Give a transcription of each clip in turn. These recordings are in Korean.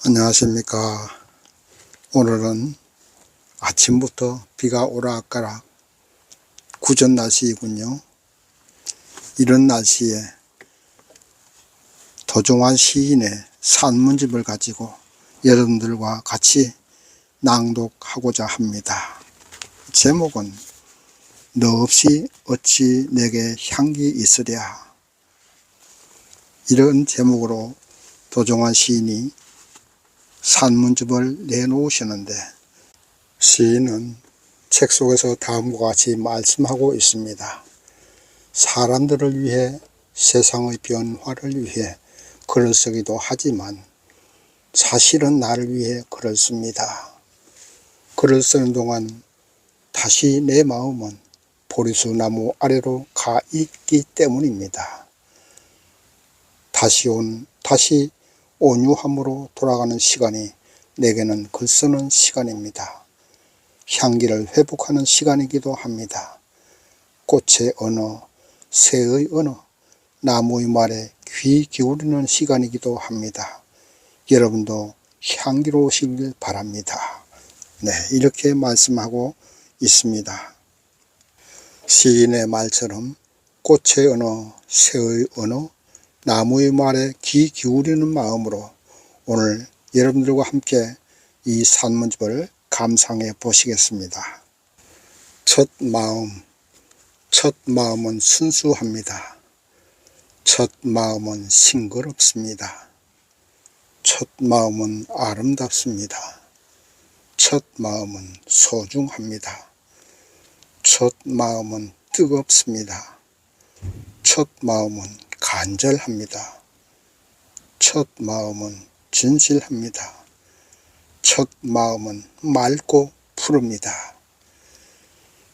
안녕하십니까. 오늘은 아침부터 비가 오락가락 구전 날씨이군요. 이런 날씨에 도종환 시인의 산문집을 가지고 여러분들과 같이 낭독하고자 합니다. 제목은 너 없이 어찌 내게 향기 있으랴. 이런 제목으로 도종환 시인이 산문집을 내놓으시는데, 시인은 책 속에서 다음과 같이 말씀하고 있습니다. 사람들을 위해, 세상의 변화를 위해 글을 쓰기도 하지만 사실은 나를 위해 글을 씁니다. 글을 쓰는 동안 다시 내 마음은 보리수 나무 아래로 가 있기 때문입니다. 다시 온유함으로 돌아가는 시간이 내게는 글 쓰는 시간입니다. 향기를 회복하는 시간이기도 합니다. 꽃의 언어, 새의 언어, 나무의 말에 귀 기울이는 시간이기도 합니다. 여러분도 향기로우시길 바랍니다. 네, 이렇게 말씀하고 있습니다. 시인의 말처럼 꽃의 언어, 새의 언어, 나무의 말에 귀 기울이는 마음으로 오늘 여러분들과 함께 이 산문집을 감상해 보시겠습니다. 첫 마음은 순수합니다. 첫 마음은 싱그럽습니다. 첫 마음은 아름답습니다. 첫 마음은 소중합니다. 첫 마음은 뜨겁습니다. 첫 마음은 간절합니다. 첫 마음은 진실합니다. 첫 마음은 맑고 푸릅니다.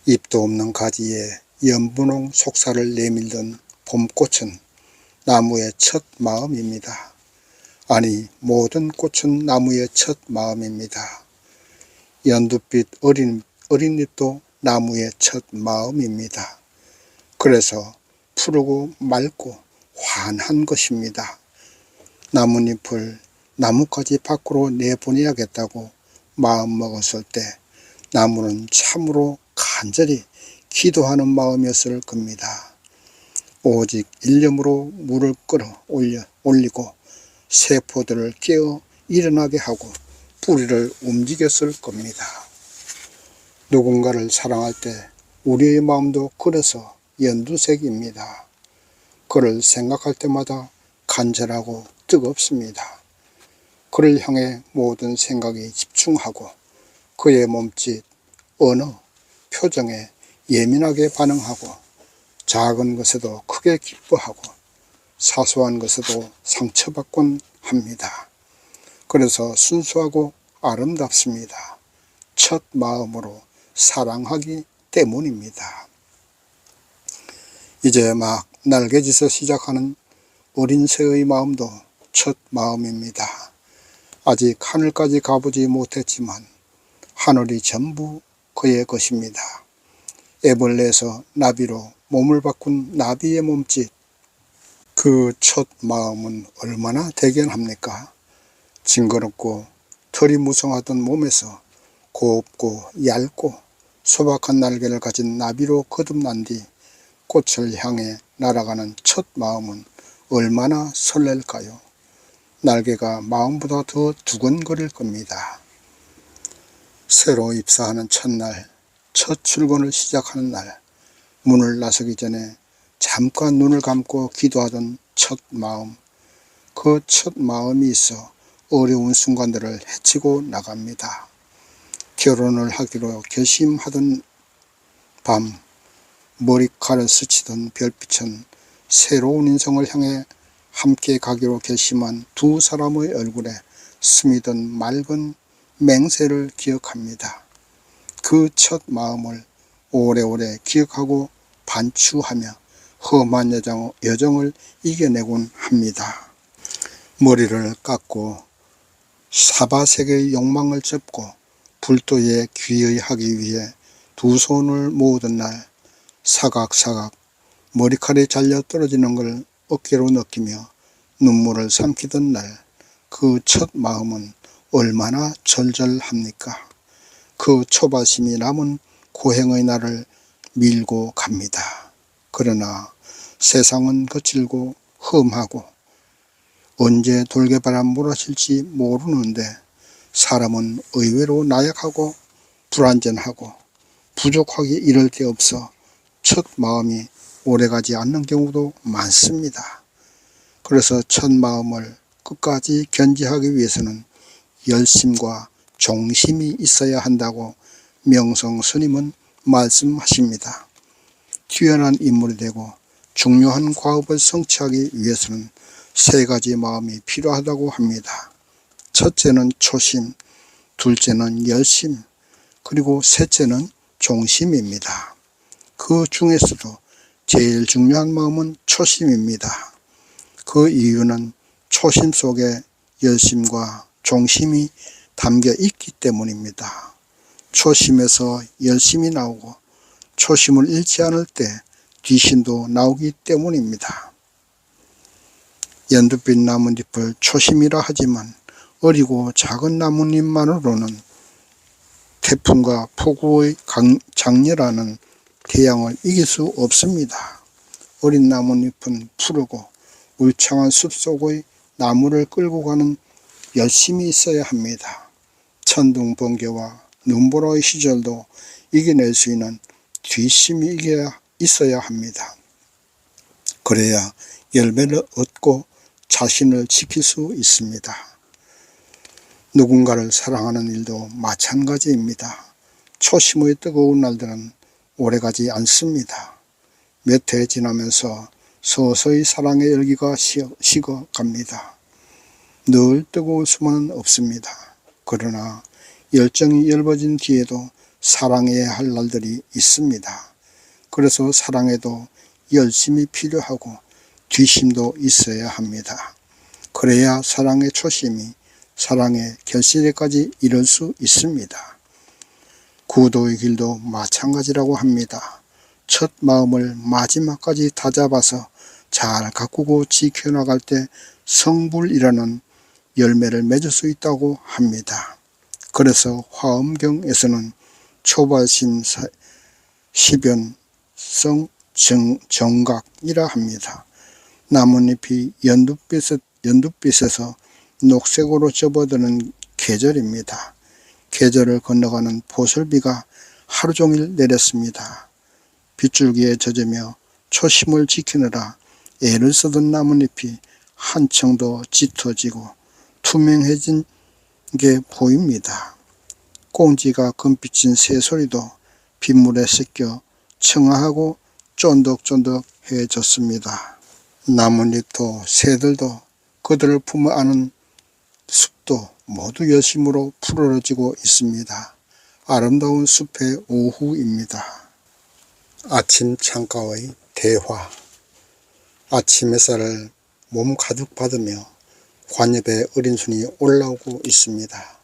잎도 없는 가지에 연분홍 속살을 내밀던 봄꽃은 나무의 첫 마음입니다. 아니, 모든 꽃은 나무의 첫 마음입니다. 연두빛 어린 잎도 나무의 첫 마음입니다. 그래서 푸르고 맑고 환한 것입니다. 나뭇잎을 나뭇가지 밖으로 내보내야겠다고 마음먹었을 때 나무는 참으로 간절히 기도하는 마음이었을 겁니다. 오직 일념으로 물을 끌어 올리고 세포들을 깨어 일어나게 하고 뿌리를 움직였을 겁니다. 누군가를 사랑할 때 우리의 마음도 그래서 연두색입니다. 그를 생각할 때마다 간절하고 뜨겁습니다. 그를 향해 모든 생각이 집중하고 그의 몸짓, 언어, 표정에 예민하게 반응하고 작은 것에도 크게 기뻐하고 사소한 것에도 상처받곤 합니다. 그래서 순수하고 아름답습니다. 첫 마음으로 사랑하기 때문입니다. 이제 막 날개짓을 시작하는 어린 새의 마음도 첫 마음입니다. 아직 하늘까지 가보지 못했지만 하늘이 전부 그의 것입니다. 애벌레에서 나비로 몸을 바꾼 나비의 몸짓, 그 첫 마음은 얼마나 대견합니까? 징그럽고 털이 무성하던 몸에서 곱고 얇고 소박한 날개를 가진 나비로 거듭난 뒤 꽃을 향해 날아가는 첫 마음은 얼마나 설렐까요? 날개가 마음보다 더 두근거릴 겁니다. 새로 입사하는 첫날, 첫 출근을 시작하는 날, 문을 나서기 전에 잠깐 눈을 감고 기도하던 첫 마음, 그 첫 마음이 있어 어려운 순간들을 헤치고 나갑니다. 결혼을 하기로 결심하던 밤, 머리칼을 스치던 별빛은 새로운 인생을 향해 함께 가기로 결심한 두 사람의 얼굴에 스미던 맑은 맹세를 기억합니다. 그 첫 마음을 오래오래 기억하고 반추하며 험한 여정을 이겨내곤 합니다. 머리를 깎고 사바세계의 욕망을 접고 불도에 귀의하기 위해 두 손을 모으던 날, 사각사각 머리칼이 잘려 떨어지는 걸 어깨로 느끼며 눈물을 삼키던 날, 그 첫 마음은 얼마나 절절합니까? 그 초바심이 남은 고행의 날을 밀고 갑니다. 그러나 세상은 거칠고 험하고 언제 돌개바람 몰아칠지 모르는데 사람은 의외로 나약하고 불완전하고 부족하기 이를 데 없어 첫 마음이 오래가지 않는 경우도 많습니다. 그래서 첫 마음을 끝까지 견지하기 위해서는 열심과 종심이 있어야 한다고 명성 스님은 말씀하십니다. 뛰어난 인물이 되고 중요한 과업을 성취하기 위해서는 세 가지 마음이 필요하다고 합니다. 첫째는 초심, 둘째는 열심, 그리고 셋째는 종심입니다. 그 중에서도 제일 중요한 마음은 초심입니다. 그 이유는 초심 속에 열심과 종심이 담겨 있기 때문입니다. 초심에서 열심이 나오고 초심을 잃지 않을 때 뒤심도 나오기 때문입니다. 연두빛 나뭇잎을 초심이라 하지만 어리고 작은 나뭇잎만으로는 태풍과 폭우의 장렬하는 태양을 이길 수 없습니다. 어린 나뭇잎은 푸르고 울창한 숲속의 나무를 끌고 가는 열심이 있어야 합니다. 천둥 번개와 눈보라의 시절도 이겨낼 수 있는 뒷심이 있어야 합니다. 그래야 열매를 얻고 자신을 지킬 수 있습니다. 누군가를 사랑하는 일도 마찬가지입니다. 초심의 뜨거운 날들은 오래가지 않습니다. 몇 해 지나면서 서서히 사랑의 열기가 식어갑니다. 늘 뜨거울 수만은 없습니다. 그러나 열정이 열버진 뒤에도 사랑해야 할 날들이 있습니다. 그래서 사랑에도 열심이 필요하고 뒷심도 있어야 합니다. 그래야 사랑의 초심이 사랑의 결실에까지 이를 수 있습니다. 구도의 길도 마찬가지라고 합니다. 첫 마음을 마지막까지 다잡아서 잘 가꾸고 지켜나갈 때 성불이라는 열매를 맺을 수 있다고 합니다. 그래서 화엄경에서는 초발심 시변성 정각이라 합니다. 나뭇잎이 연두빛에서 녹색으로 접어드는 계절입니다. 계절을 건너가는 보슬비가 하루 종일 내렸습니다. 빗줄기에 젖으며 초심을 지키느라 애를 쓰던 나뭇잎이 한층 더 짙어지고 투명해진 게 보입니다. 꽁지가 금빛인 새소리도 빗물에 씻겨 청아하고 쫀득쫀득해졌습니다. 나뭇잎도 새들도 그들을 품어 안은 숲도 모두 열심으로 푸르러지고 있습니다. 아름다운 숲의 오후입니다. 아침 창가의 대화. 아침 햇살을 몸 가득 받으며 관엽에 어린 순이 올라오고 있습니다.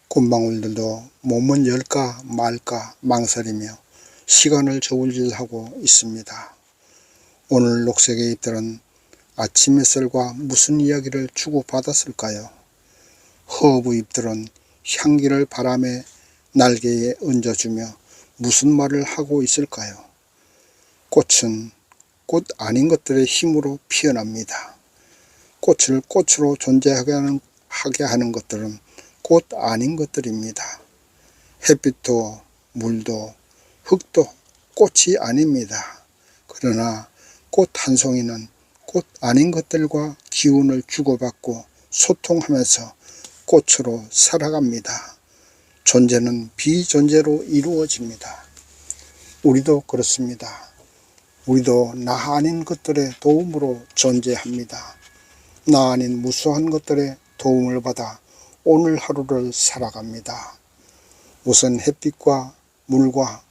꽃망울들도 몸은 열까 말까 망설이며 시간을 저울질하고 있습니다. 오늘 녹색의 잎들은 아침 햇살과 무슨 이야기를 주고받았을까요? 허브 잎들은 향기를 바람에 날개에 얹어주며 무슨 말을 하고 있을까요? 꽃은 꽃 아닌 것들의 힘으로 피어납니다. 꽃을 꽃으로 존재하게 하는 것들은 꽃 아닌 것들입니다. 햇빛도 물도 흙도 꽃이 아닙니다. 그러나 꽃 한 송이는 꽃 아닌 것들과 기운을 주고받고 소통하면서 꽃으로 살아갑니다. 존재는 비존재로 이루어집니다. 우리도 그렇습니다. 우리도 나 아닌 것들의 도움으로 존재합니다. 나 아닌 무수한 것들의 도움을 받아 오늘 하루를 살아갑니다. 우선 햇빛과 물과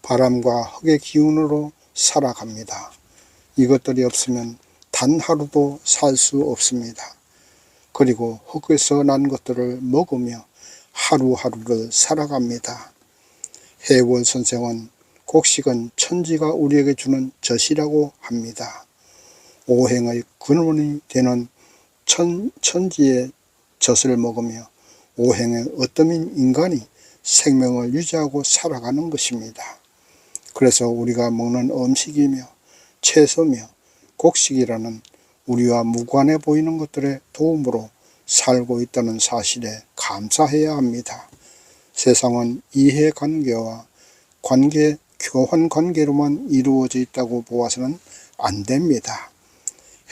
바람과 흙의 기운으로 살아갑니다. 이것들이 없으면 단 하루도 살 수 없습니다. 그리고 흙에서 난 것들을 먹으며 하루하루를 살아갑니다. 해월 선생은 곡식은 천지가 우리에게 주는 젖이라고 합니다. 오행의 근원이 되는 천지의 젖을 먹으며 오행의 어떠한 인간이 생명을 유지하고 살아가는 것입니다. 그래서 우리가 먹는 음식이며 채소며 곡식이라는 우리와 무관해 보이는 것들의 도움으로 살고 있다는 사실에 감사해야 합니다. 세상은 이해관계와 교환관계로만 이루어져 있다고 보아서는 안 됩니다.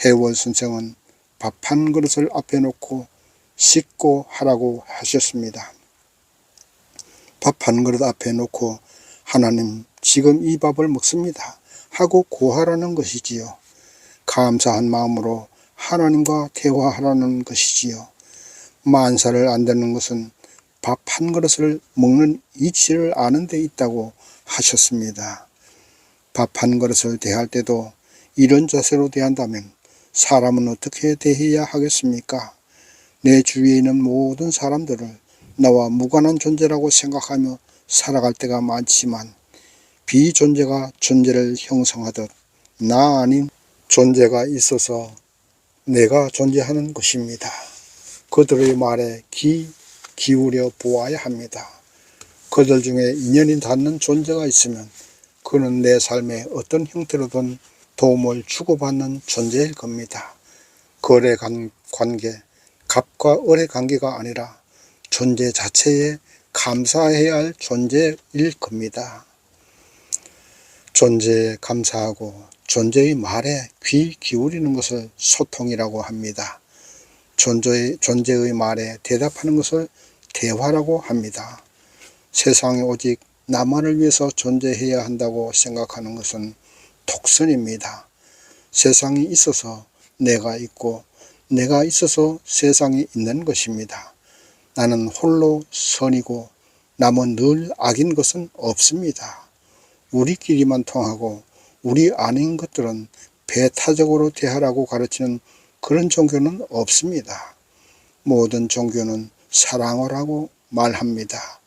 해월 선생은 밥 한 그릇을 앞에 놓고 씻고 하라고 하셨습니다. 밥 한 그릇 앞에 놓고 하나님 지금 이 밥을 먹습니다 하고 고하라는 것이지요. 감사한 마음으로 하나님과 대화하라는 것이지요. 만사를 안 되는 것은 밥 한 그릇을 먹는 이치를 아는 데 있다고 하셨습니다. 밥 한 그릇을 대할 때도 이런 자세로 대한다면 사람은 어떻게 대해야 하겠습니까? 내 주위에 있는 모든 사람들을 나와 무관한 존재라고 생각하며 살아갈 때가 많지만 비존재가 존재를 형성하듯 나 아닌 존재가 있어서 내가 존재하는 것입니다. 그들의 말에 귀 기울여 보아야 합니다. 그들 중에 인연이 닿는 존재가 있으면 그는 내 삶에 어떤 형태로든 도움을 주고받는 존재일 겁니다. 거래 관계, 갑과 을의 관계가 아니라 존재 자체에 감사해야 할 존재일 겁니다. 존재에 감사하고 존재의 말에 귀 기울이는 것을 소통이라고 합니다. 존재의 말에 대답하는 것을 대화라고 합니다. 세상에 오직 나만을 위해서 존재해야 한다고 생각하는 것은 독선입니다. 세상이 있어서 내가 있고 내가 있어서 세상이 있는 것입니다. 나는 홀로 선이고 남은 늘 악인 것은 없습니다. 우리끼리만 통하고 우리 아닌 것들은 배타적으로 대하라고 가르치는 그런 종교는 없습니다. 모든 종교는 사랑하라고 말합니다.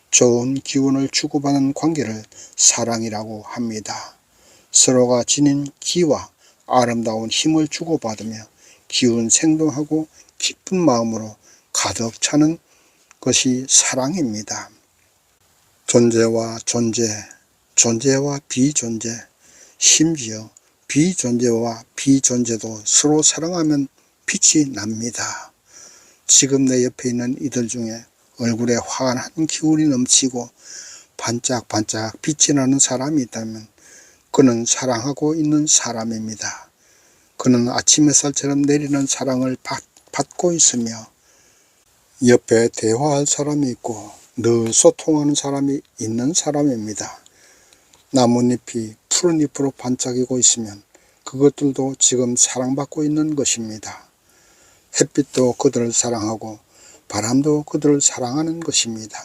좋은 기운을 주고받는 관계를 사랑이라고 합니다. 서로가 지닌 기와 아름다운 힘을 주고받으며 기운 생동하고 기쁜 마음으로 가득 차는 것이 사랑입니다. 존재와 존재, 존재와 비존재, 심지어 비존재와 비존재도 서로 사랑하면 빛이 납니다. 지금 내 옆에 있는 이들 중에 얼굴에 환한 기운이 넘치고 반짝반짝 빛이 나는 사람이 있다면 그는 사랑하고 있는 사람입니다. 그는 아침 햇살처럼 내리는 사랑을 받고 있으며 옆에 대화할 사람이 있고 늘 소통하는 사람이 있는 사람입니다. 나뭇잎이 푸른 잎으로 반짝이고 있으면 그것들도 지금 사랑받고 있는 것입니다. 햇빛도 그들을 사랑하고 바람도 그들을 사랑하는 것입니다.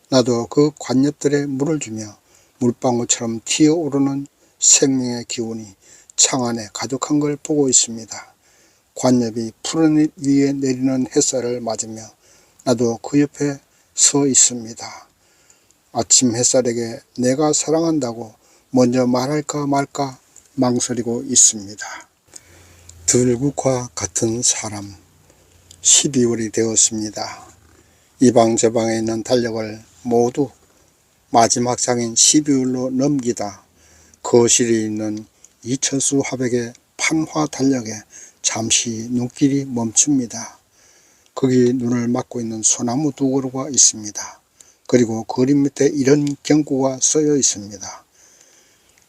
나도 그 관엽들에 물을 주며 물방울처럼 튀어오르는 생명의 기운이 창 안에 가득한 걸 보고 있습니다. 관엽이 푸른 잎 위에 내리는 햇살을 맞으며 나도 그 옆에 서 있습니다. 아침 햇살에게 내가 사랑한다고 먼저 말할까 말까 망설이고 있습니다. 들국화 같은 사람. 12월이 되었습니다. 이방저방에 있는 달력을 모두 마지막 장인 12월로 넘기다 거실에 있는 이철수 화백의 판화 달력에 잠시 눈길이 멈춥니다. 거기 눈을 막고 있는 소나무 두 그루가 있습니다. 그리고 그림 밑에 이런 경구가 쓰여 있습니다.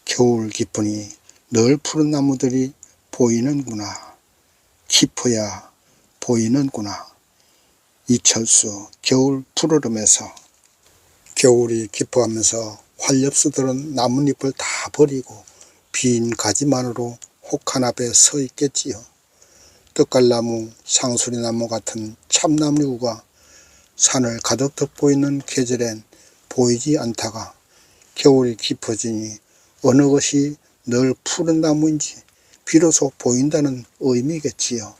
겨울 깊으니 늘 푸른 나무들이 보이는구나. 깊어야 보이는구나. 이철수 겨울 푸르름에서. 겨울이 깊어가면서 활엽수들은 나뭇잎을 다 버리고 빈 가지만으로 혹한 앞에 서 있겠지요. 떡갈나무, 상수리나무 같은 참나무가 산을 가득 덮고 있는 계절엔 보이지 않다가 겨울이 깊어지니 어느 것이 늘 푸른 나무인지 비로소 보인다는 의미겠지요.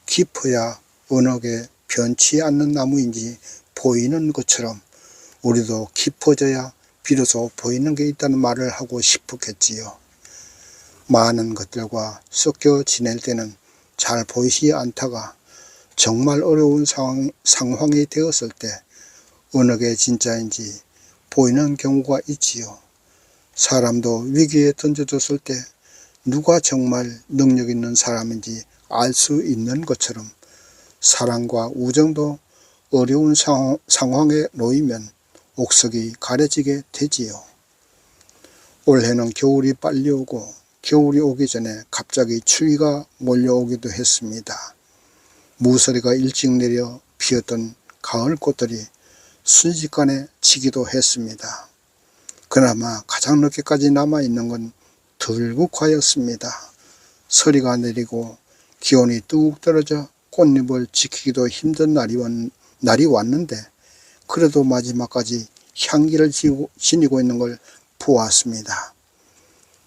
깊어야 어느 게 변치 않는 나무인지 보이는 것처럼 우리도 깊어져야 비로소 보이는 게 있다는 말을 하고 싶었겠지요. 많은 것들과 섞여 지낼 때는 잘 보이지 않다가 정말 어려운 상황이 되었을 때 어느 게 진짜인지 보이는 경우가 있지요. 사람도 위기에 던져졌을 때 누가 정말 능력 있는 사람인지 알 수 있는 것처럼 사랑과 우정도 어려운 상황에 놓이면 옥석이 가려지게 되지요. 올해는 겨울이 빨리 오고 겨울이 오기 전에 갑자기 추위가 몰려오기도 했습니다. 무서리가 일찍 내려 피었던 가을 꽃들이 순식간에 지기도 했습니다. 그나마 가장 늦게까지 남아있는 건 들국화였습니다. 서리가 내리고 기온이 뚝 떨어져 꽃잎을 지키기도 힘든 날이 왔는데 그래도 마지막까지 향기를 지니고 있는 걸 보았습니다.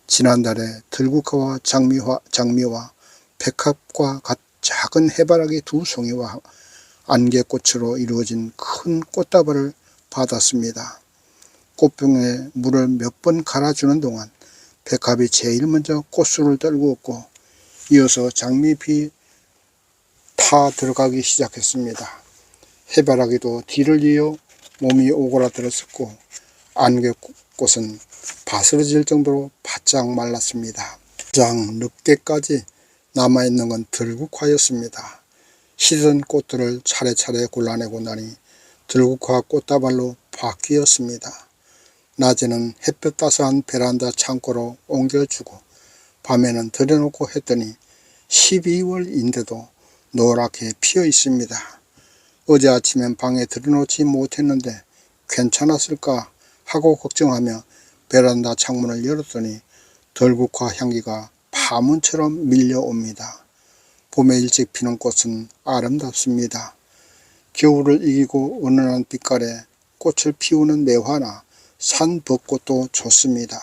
지난달에 들국화와 장미와 백합과 작은 해바라기 2송이와 안개꽃으로 이루어진 큰 꽃다발을 받았습니다. 꽃병에 물을 몇 번 갈아주는 동안 백합이 제일 먼저 꽃술을 떨구었고 이어서 장미잎이 타 들어가기 시작했습니다. 해바라기도 뒤를 이어 몸이 오그라들었었고 안개꽃은 바스러질 정도로 바짝 말랐습니다. 가장 늦게까지 남아있는 건 들국화였습니다. 시든 꽃들을 차례차례 골라내고 나니 들국화 꽃다발로 바뀌었습니다. 낮에는 햇볕 따스한 베란다 창고로 옮겨주고 밤에는 들여놓고 했더니 12월인데도 노랗게 피어 있습니다. 어제 아침엔 방에 들여놓지 못했는데 괜찮았을까 하고 걱정하며 베란다 창문을 열었더니 들국화 향기가 파문처럼 밀려옵니다. 봄에 일찍 피는 꽃은 아름답습니다. 겨울을 이기고 은은한 빛깔에 꽃을 피우는 매화나 산 벚꽃도 좋습니다.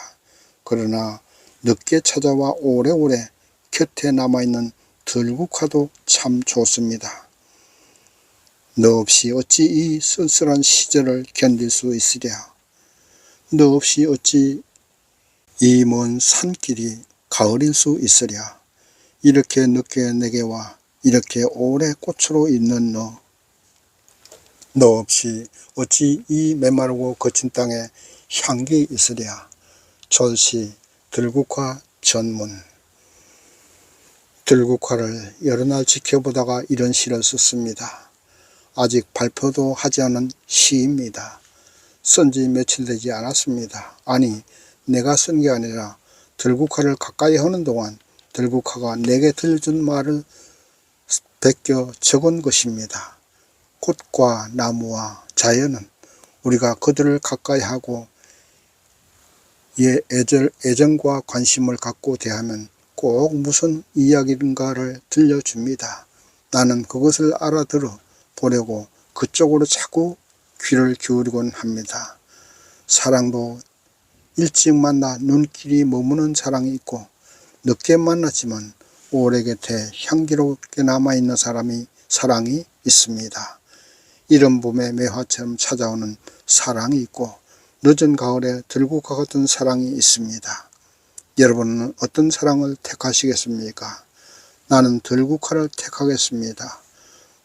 그러나 늦게 찾아와 오래오래 곁에 남아있는 들국화도 참 좋습니다. 너 없이 어찌 이 쓸쓸한 시절을 견딜 수 있으랴. 너 없이 어찌 이 먼 산길이 가을일 수 있으랴. 이렇게 늦게 내게 와 이렇게 오래 꽃으로 있는 너 없이 어찌 이 메마르고 거친 땅에 향기 있으랴. 절시 들국화 전문. 들국화를 여러 날 지켜보다가 이런 시를 썼습니다. 아직 발표도 하지 않은 시입니다. 쓴 지 며칠 되지 않았습니다. 아니, 내가 쓴 게 아니라 들국화를 가까이 하는 동안 들국화가 내게 들려준 말을 베껴 적은 것입니다. 꽃과 나무와 자연은 우리가 그들을 가까이 하고 애정과 관심을 갖고 대하면 꼭 무슨 이야기인가를 들려줍니다. 나는 그것을 알아들어 보려고 그쪽으로 자꾸 귀를 기울이곤 합니다. 사랑도 일찍 만나 눈길이 머무는 사랑이 있고 늦게 만났지만 오래 곁에 향기롭게 남아있는 사랑이 있습니다. 이른 봄에 매화처럼 찾아오는 사랑이 있고 늦은 가을에 들국화 같은 사랑이 있습니다. 여러분은 어떤 사랑을 택하시겠습니까? 나는 들국화를 택하겠습니다.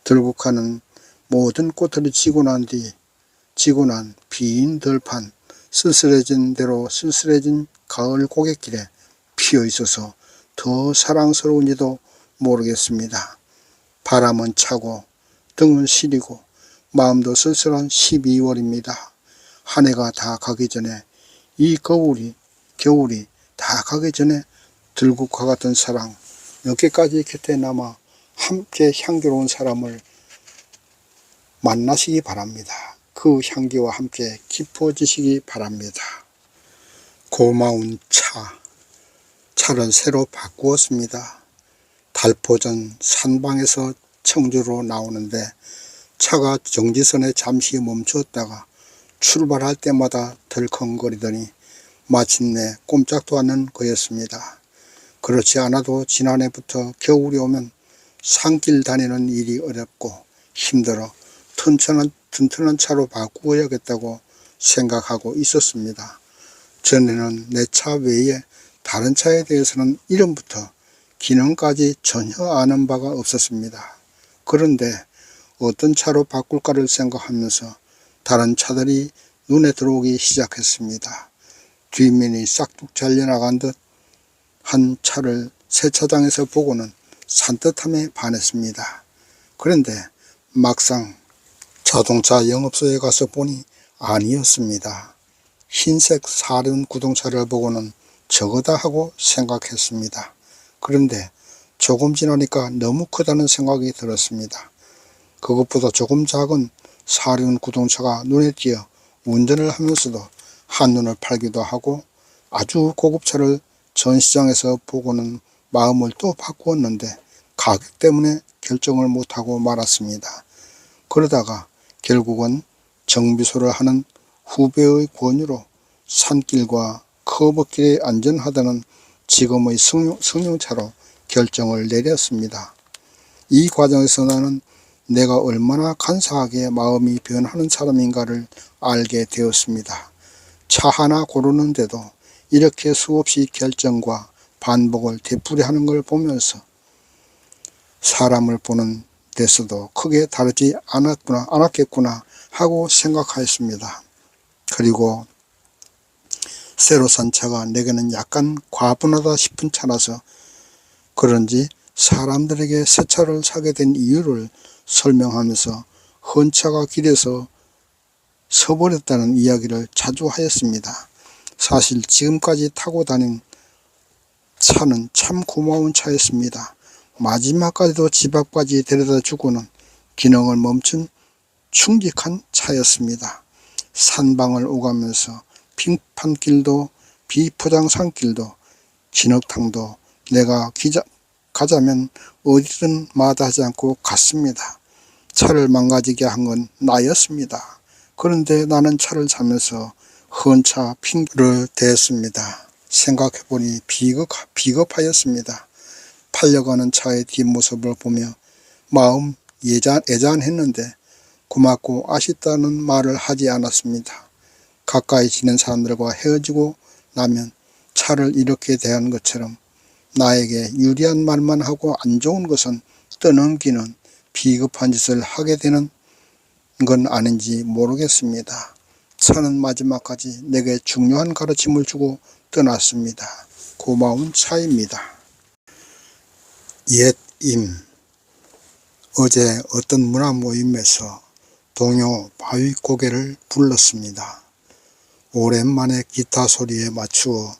들국화는 모든 꽃들이 지고 난 빈 들판, 쓸쓸해진 대로 쓸쓸해진 가을 고갯길에 피어 있어서 더 사랑스러운지도 모르겠습니다. 바람은 차고 등은 시리고 마음도 쓸쓸한 12월입니다. 한 해가 다 가기 전에 이 겨울이 다 가기 전에 들국화 같은 사랑 몇 개까지 곁에 남아 함께 향기로운 사람을 만나시기 바랍니다. 그 향기와 함께 깊어지시기 바랍니다. 고마운 차를 새로 바꾸었습니다. 달포전 산방에서 청주로 나오는데 차가 정지선에 잠시 멈추었다가 출발할 때마다 덜컹거리더니 마침내 꼼짝도 않는 거였습니다. 그렇지 않아도 지난해부터 겨울이 오면 산길 다니는 일이 어렵고 힘들어 튼튼한 차로 바꾸어야겠다고 생각하고 있었습니다. 전에는 내 차 외에 다른 차에 대해서는 이름부터 기능까지 전혀 아는 바가 없었습니다. 그런데 어떤 차로 바꿀까를 생각하면서 다른 차들이 눈에 들어오기 시작했습니다. 뒷면이 싹둑 잘려나간 듯 한 차를 세차장에서 보고는 산뜻함에 반했습니다. 그런데 막상 자동차 영업소에 가서 보니 아니었습니다. 흰색 사륜 구동차를 보고는 저거다 하고 생각했습니다. 그런데 조금 지나니까 너무 크다는 생각이 들었습니다. 그것보다 조금 작은 사륜 구동차가 눈에 띄어 운전을 하면서도 한눈을 팔기도 하고, 아주 고급차를 전시장에서 보고는 마음을 또 바꾸었는데 가격 때문에 결정을 못하고 말았습니다. 그러다가 결국은 정비소를 하는 후배의 권유로 산길과 커브길에 안전하다는 지금의 승용차로 결정을 내렸습니다. 이 과정에서 나는 내가 얼마나 간사하게 마음이 변하는 사람인가를 알게 되었습니다. 차 하나 고르는데도 이렇게 수없이 결정과 반복을 되풀이하는 걸 보면서 사람을 보는 데서도 크게 다르지 않았겠구나 하고 생각하였습니다. 그리고 새로 산 차가 내게는 약간 과분하다 싶은 차라서 그런지 사람들에게 새 차를 사게 된 이유를 설명하면서 헌차가 길에서 서버렸다는 이야기를 자주 하였습니다. 사실 지금까지 타고 다닌 차는 참 고마운 차였습니다. 마지막까지도 집 앞까지 데려다 주고는 기능을 멈춘 충직한 차였습니다. 산방을 오가면서 빙판길도 비포장 산길도 진흙탕도 내가 가자면 어디든 마다하지 않고 갔습니다. 차를 망가지게 한 건 나였습니다. 그런데 나는 차를 사면서 헌차 핑계를 댔습니다. 생각해보니 비겁하였습니다. 팔려가는 차의 뒷모습을 보며 마음 애잔했는데 고맙고 아쉽다는 말을 하지 않았습니다. 가까이 지낸 사람들과 헤어지고 나면 차를 이렇게 대한 것처럼 나에게 유리한 말만 하고 안 좋은 것은 떠넘기는 비겁한 짓을 하게 되는 건 아닌지 모르겠습니다. 차는 마지막까지 내게 중요한 가르침을 주고 떠났습니다. 고마운 차입니다. 옛임. 어제 어떤 문화 모임에서 동요 바위고개를 불렀습니다. 오랜만에 기타 소리에 맞추어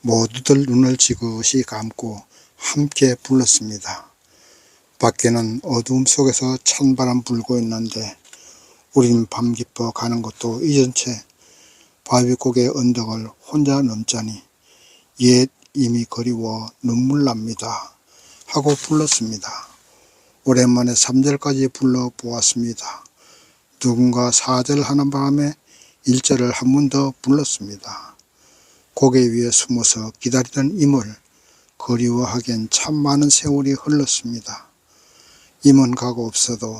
모두들 눈을 지그시 감고 함께 불렀습니다. 밖에는 어두움 속에서 찬바람 불고 있는데 우린 밤 깊어 가는 것도 잊은 채 바위고개 언덕을 혼자 넘자니 옛 임이 그리워 눈물 납니다 하고 불렀습니다. 오랜만에 3절까지 불러보았습니다. 누군가 4절 하는 바람에 1절을 한 번 더 불렀습니다. 고개 위에 숨어서 기다리던 임을 그리워하기엔 참 많은 세월이 흘렀습니다. 임은 가고 없어도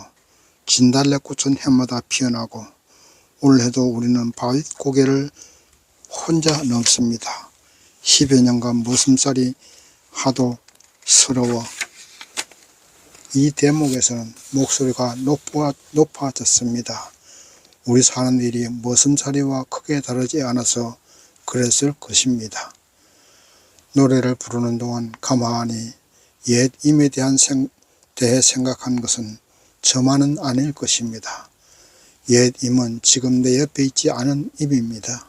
진달래꽃은 해마다 피어나고 올해도 우리는 바윗고개를 혼자 넘습니다. 10여 년간 머슴살이 하도 서러워 이 대목에서는 목소리가 높아졌습니다. 우리 사는 일이 머슴살이와 크게 다르지 않아서 그랬을 것입니다. 노래를 부르는 동안 가만히 옛 임에 대해 생각한 것은 저만은 아닐 것입니다. 옛 임은 지금 내 옆에 있지 않은 임입니다.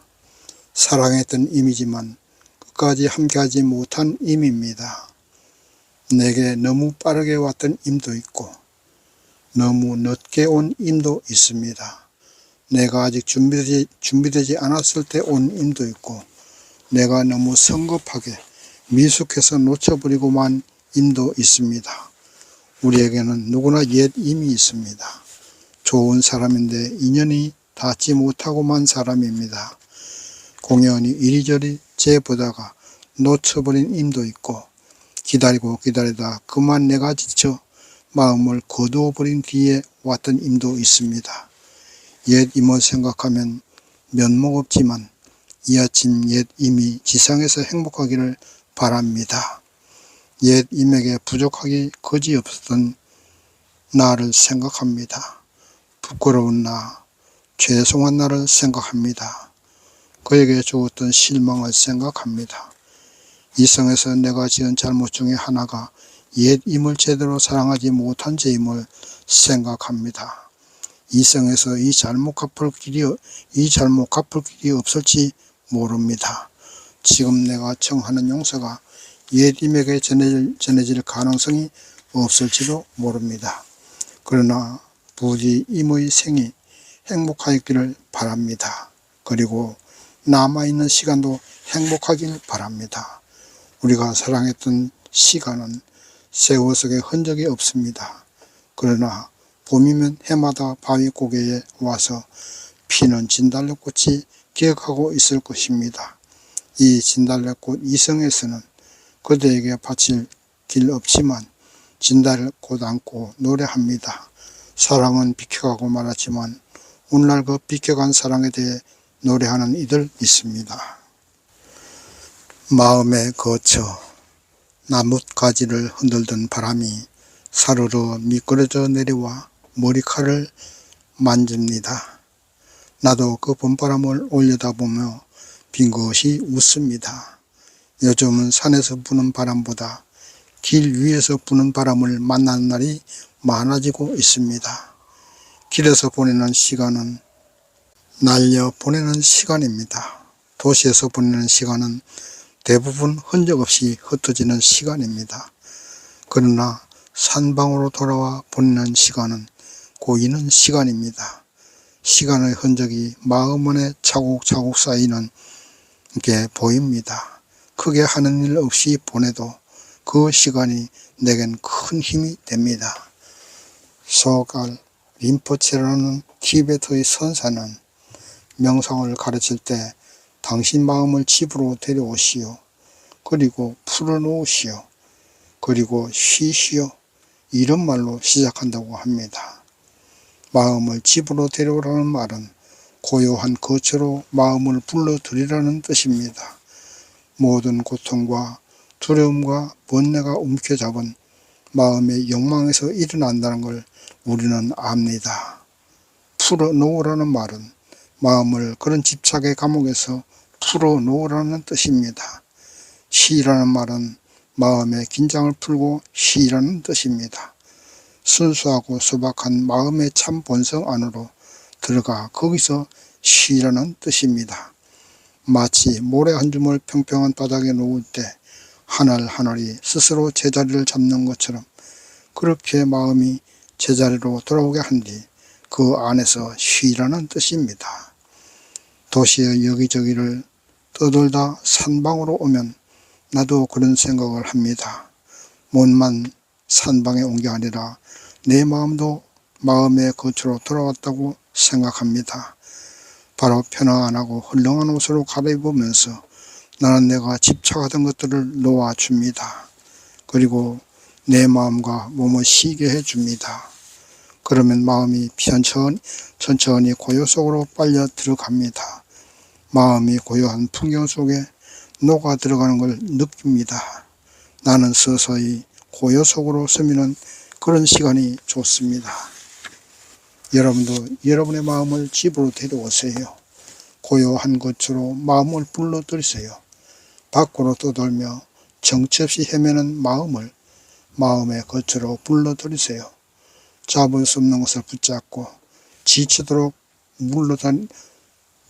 사랑했던 임이지만 끝까지 함께하지 못한 임입니다. 내게 너무 빠르게 왔던 임도 있고 너무 늦게 온 임도 있습니다. 내가 아직 준비되지 않았을 때 온 임도 있고 내가 너무 성급하게 미숙해서 놓쳐버리고 만 임도 있습니다. 우리에게는 누구나 옛 임이 있습니다. 좋은 사람인데 인연이 닿지 못하고 만 사람입니다. 공연히 이리저리 재보다가 놓쳐버린 임도 있고 기다리고 기다리다 그만 내가 지쳐 마음을 거두어 버린 뒤에 왔던 임도 있습니다. 옛 임을 생각하면 면목 없지만 이 아침 옛 임이 지상에서 행복하기를 바랍니다. 옛 임에게 부족하기 거지없었던 나를 생각합니다. 부끄러운 나, 죄송한 나를 생각합니다. 그에게 주었던 실망을 생각합니다. 이성에서 내가 지은 잘못 중에 하나가 옛 임을 제대로 사랑하지 못한 죄임을 생각합니다. 이성에서 이 잘못 갚을 길이 없을지 모릅니다. 지금 내가 청하는 용서가 옛 임에게 전해질 가능성이 없을지도 모릅니다. 그러나 부디 임의 생이 행복하기를 바랍니다. 그리고 남아있는 시간도 행복하길 바랍니다. 우리가 사랑했던 시간은 세월 속에 흔적이 없습니다. 그러나 봄이면 해마다 바위 고개에 와서 피는 진달래꽃이 기억하고 있을 것입니다. 이 진달래꽃 이성에서는 그대에게 바칠 길 없지만 진달래꽃 안고 노래합니다. 사랑은 비켜가고 말았지만 오늘날 그 비켜간 사랑에 대해 노래하는 이들 있습니다. 마음에 거쳐 나뭇가지를 흔들던 바람이 사르르 미끄러져 내려와 머리카락을 만집니다. 나도 그 봄바람을 올려다보며 빙긋이 웃습니다. 요즘은 산에서 부는 바람보다 길 위에서 부는 바람을 만나는 날이 많아지고 있습니다. 길에서 보내는 시간은 날려 보내는 시간입니다. 도시에서 보내는 시간은 대부분 흔적 없이 흩어지는 시간입니다. 그러나 산방으로 돌아와 보내는 시간은 고이는 시간입니다. 시간의 흔적이 마음 안에 차곡차곡 쌓이는 게 보입니다. 크게 하는 일 없이 보내도 그 시간이 내겐 큰 힘이 됩니다. 소갈 림포체라는 티베트의 선사는 명상을 가르칠 때 당신 마음을 집으로 데려오시오. 그리고 풀어놓으시오. 그리고 쉬시오. 이런 말로 시작한다고 합니다. 마음을 집으로 데려오라는 말은 고요한 거처로 마음을 불러들이라는 뜻입니다. 모든 고통과 두려움과 번뇌가 움켜잡은 마음의 욕망에서 일어난다는 걸 우리는 압니다. 풀어놓으라는 말은 마음을 그런 집착의 감옥에서 풀어놓으라는 뜻입니다. 쉬라는 말은 마음의 긴장을 풀고 쉬라는 뜻입니다. 순수하고 소박한 마음의 참 본성 안으로 들어가 거기서 쉬라는 뜻입니다. 마치 모래 한 줌을 평평한 바닥에 놓을 때 한 알 한 알이 스스로 제자리를 잡는 것처럼 그렇게 마음이 제자리로 돌아오게 한 뒤 그 안에서 쉬라는 뜻입니다. 도시의 여기저기를 떠돌다 산방으로 오면 나도 그런 생각을 합니다. 몸만 산방에 온 게 아니라 내 마음도 마음의 거처로 돌아왔다고 생각합니다. 바로 편안하고 헐렁한 옷으로 갈아입으면서 나는 내가 집착하던 것들을 놓아줍니다. 그리고 내 마음과 몸을 쉬게 해줍니다. 그러면 마음이 천천히 고요 속으로 빨려 들어갑니다. 마음이 고요한 풍경 속에 녹아 들어가는 걸 느낍니다. 나는 서서히 고요 속으로 스미는 그런 시간이 좋습니다. 여러분도 여러분의 마음을 집으로 데려오세요. 고요한 곳으로 마음을 불러들이세요. 밖으로 떠돌며 정처 없이 헤매는 마음을 마음의 거처로 불러들이세요. 잡을 수 없는 것을 붙잡고 지치도록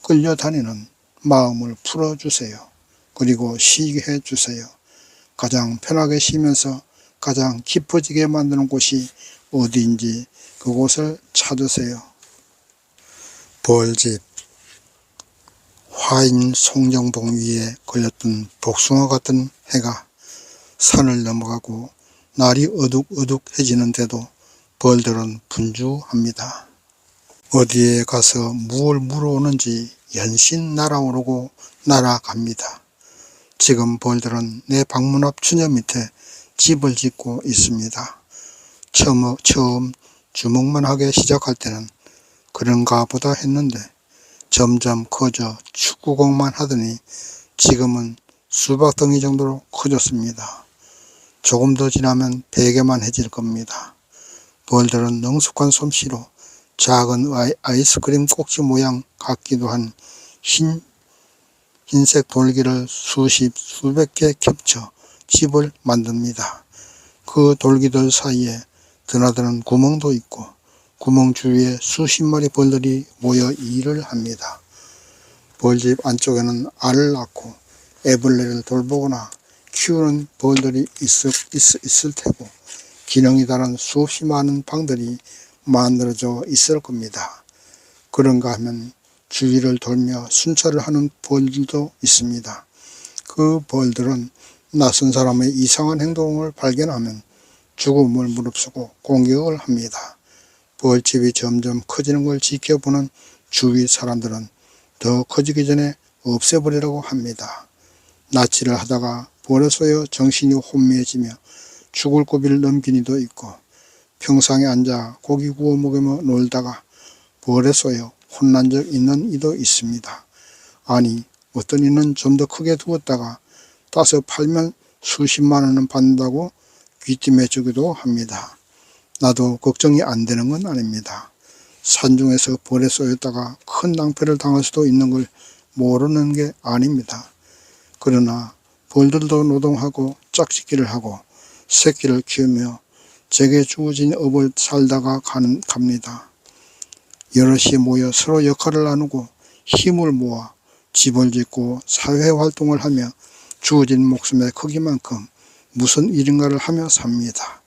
끌려다니는 마음을 풀어주세요. 그리고 쉬게 해주세요. 가장 편하게 쉬면서 가장 깊어지게 만드는 곳이 어디인지 그곳을 찾으세요. 벌집 화인 송정봉 위에 걸렸던 복숭아 같은 해가 산을 넘어가고 날이 어둑어둑해지는데도 벌들은 분주합니다. 어디에 가서 무엇을 물어오는지 연신 날아오르고 날아갑니다. 지금 벌들은 내 방문 앞 추녀 밑에 집을 짓고 있습니다. 처음 주먹만 하기 시작할 때는 그런가 보다 했는데 점점 커져 축구공만 하더니 지금은 수박 덩이 정도로 커졌습니다. 조금 더 지나면 베개만 해질 겁니다. 벌들은 능숙한 솜씨로 작은 아이스크림 꼭지 모양 같기도 한 흰색 돌기를 수백 개 겹쳐 집을 만듭니다. 그 돌기들 사이에 드나드는 구멍도 있고 구멍 주위에 수십 마리 벌들이 모여 일을 합니다. 벌집 안쪽에는 알을 낳고 애벌레를 돌보거나 키우는 벌들이 있을 테고 기능이 다른 수없이 많은 방들이 만들어져 있을 겁니다. 그런가 하면 주위를 돌며 순찰을 하는 벌들도 있습니다. 그 벌들은 낯선 사람의 이상한 행동을 발견하면 죽음을 무릅쓰고 공격을 합니다. 벌집이 점점 커지는 걸 지켜보는 주위 사람들은 더 커지기 전에 없애버리라고 합니다. 납치를 하다가 벌에 쏘여 정신이 혼미해지며 죽을 고비를 넘긴 이도 있고 평상에 앉아 고기 구워 먹으며 놀다가 벌에 쏘여 혼난 적 있는 이도 있습니다. 아니 어떤 이는 좀 더 크게 두었다가 따서 팔면 수십만 원은 받는다고 귀띔해 주기도 합니다. 나도 걱정이 안 되는 건 아닙니다. 산중에서 벌에 쏘였다가 큰 낭패를 당할 수도 있는 걸 모르는 게 아닙니다. 그러나 벌들도 노동하고 짝짓기를 하고 새끼를 키우며 제게 주어진 업을 살다가 갑니다. 여럿이 모여 서로 역할을 나누고 힘을 모아 집을 짓고 사회활동을 하며 주어진 목숨의 크기만큼 무슨 일인가를 하며 삽니다.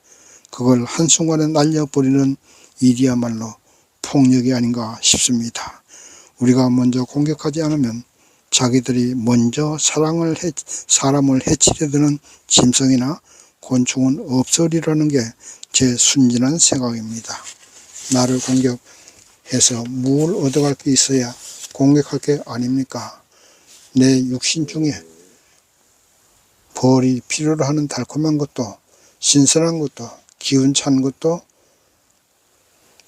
그걸 한순간에 날려버리는 일이야말로 폭력이 아닌가 싶습니다. 우리가 먼저 공격하지 않으면 자기들이 먼저 사람을 해치려 드는 짐승이나 곤충은 없으리라는 게 제 순진한 생각입니다. 나를 공격해서 뭘 얻어갈 게 있어야 공격할 게 아닙니까? 내 육신 중에 벌이 필요로 하는 달콤한 것도 신선한 것도 기운찬 것도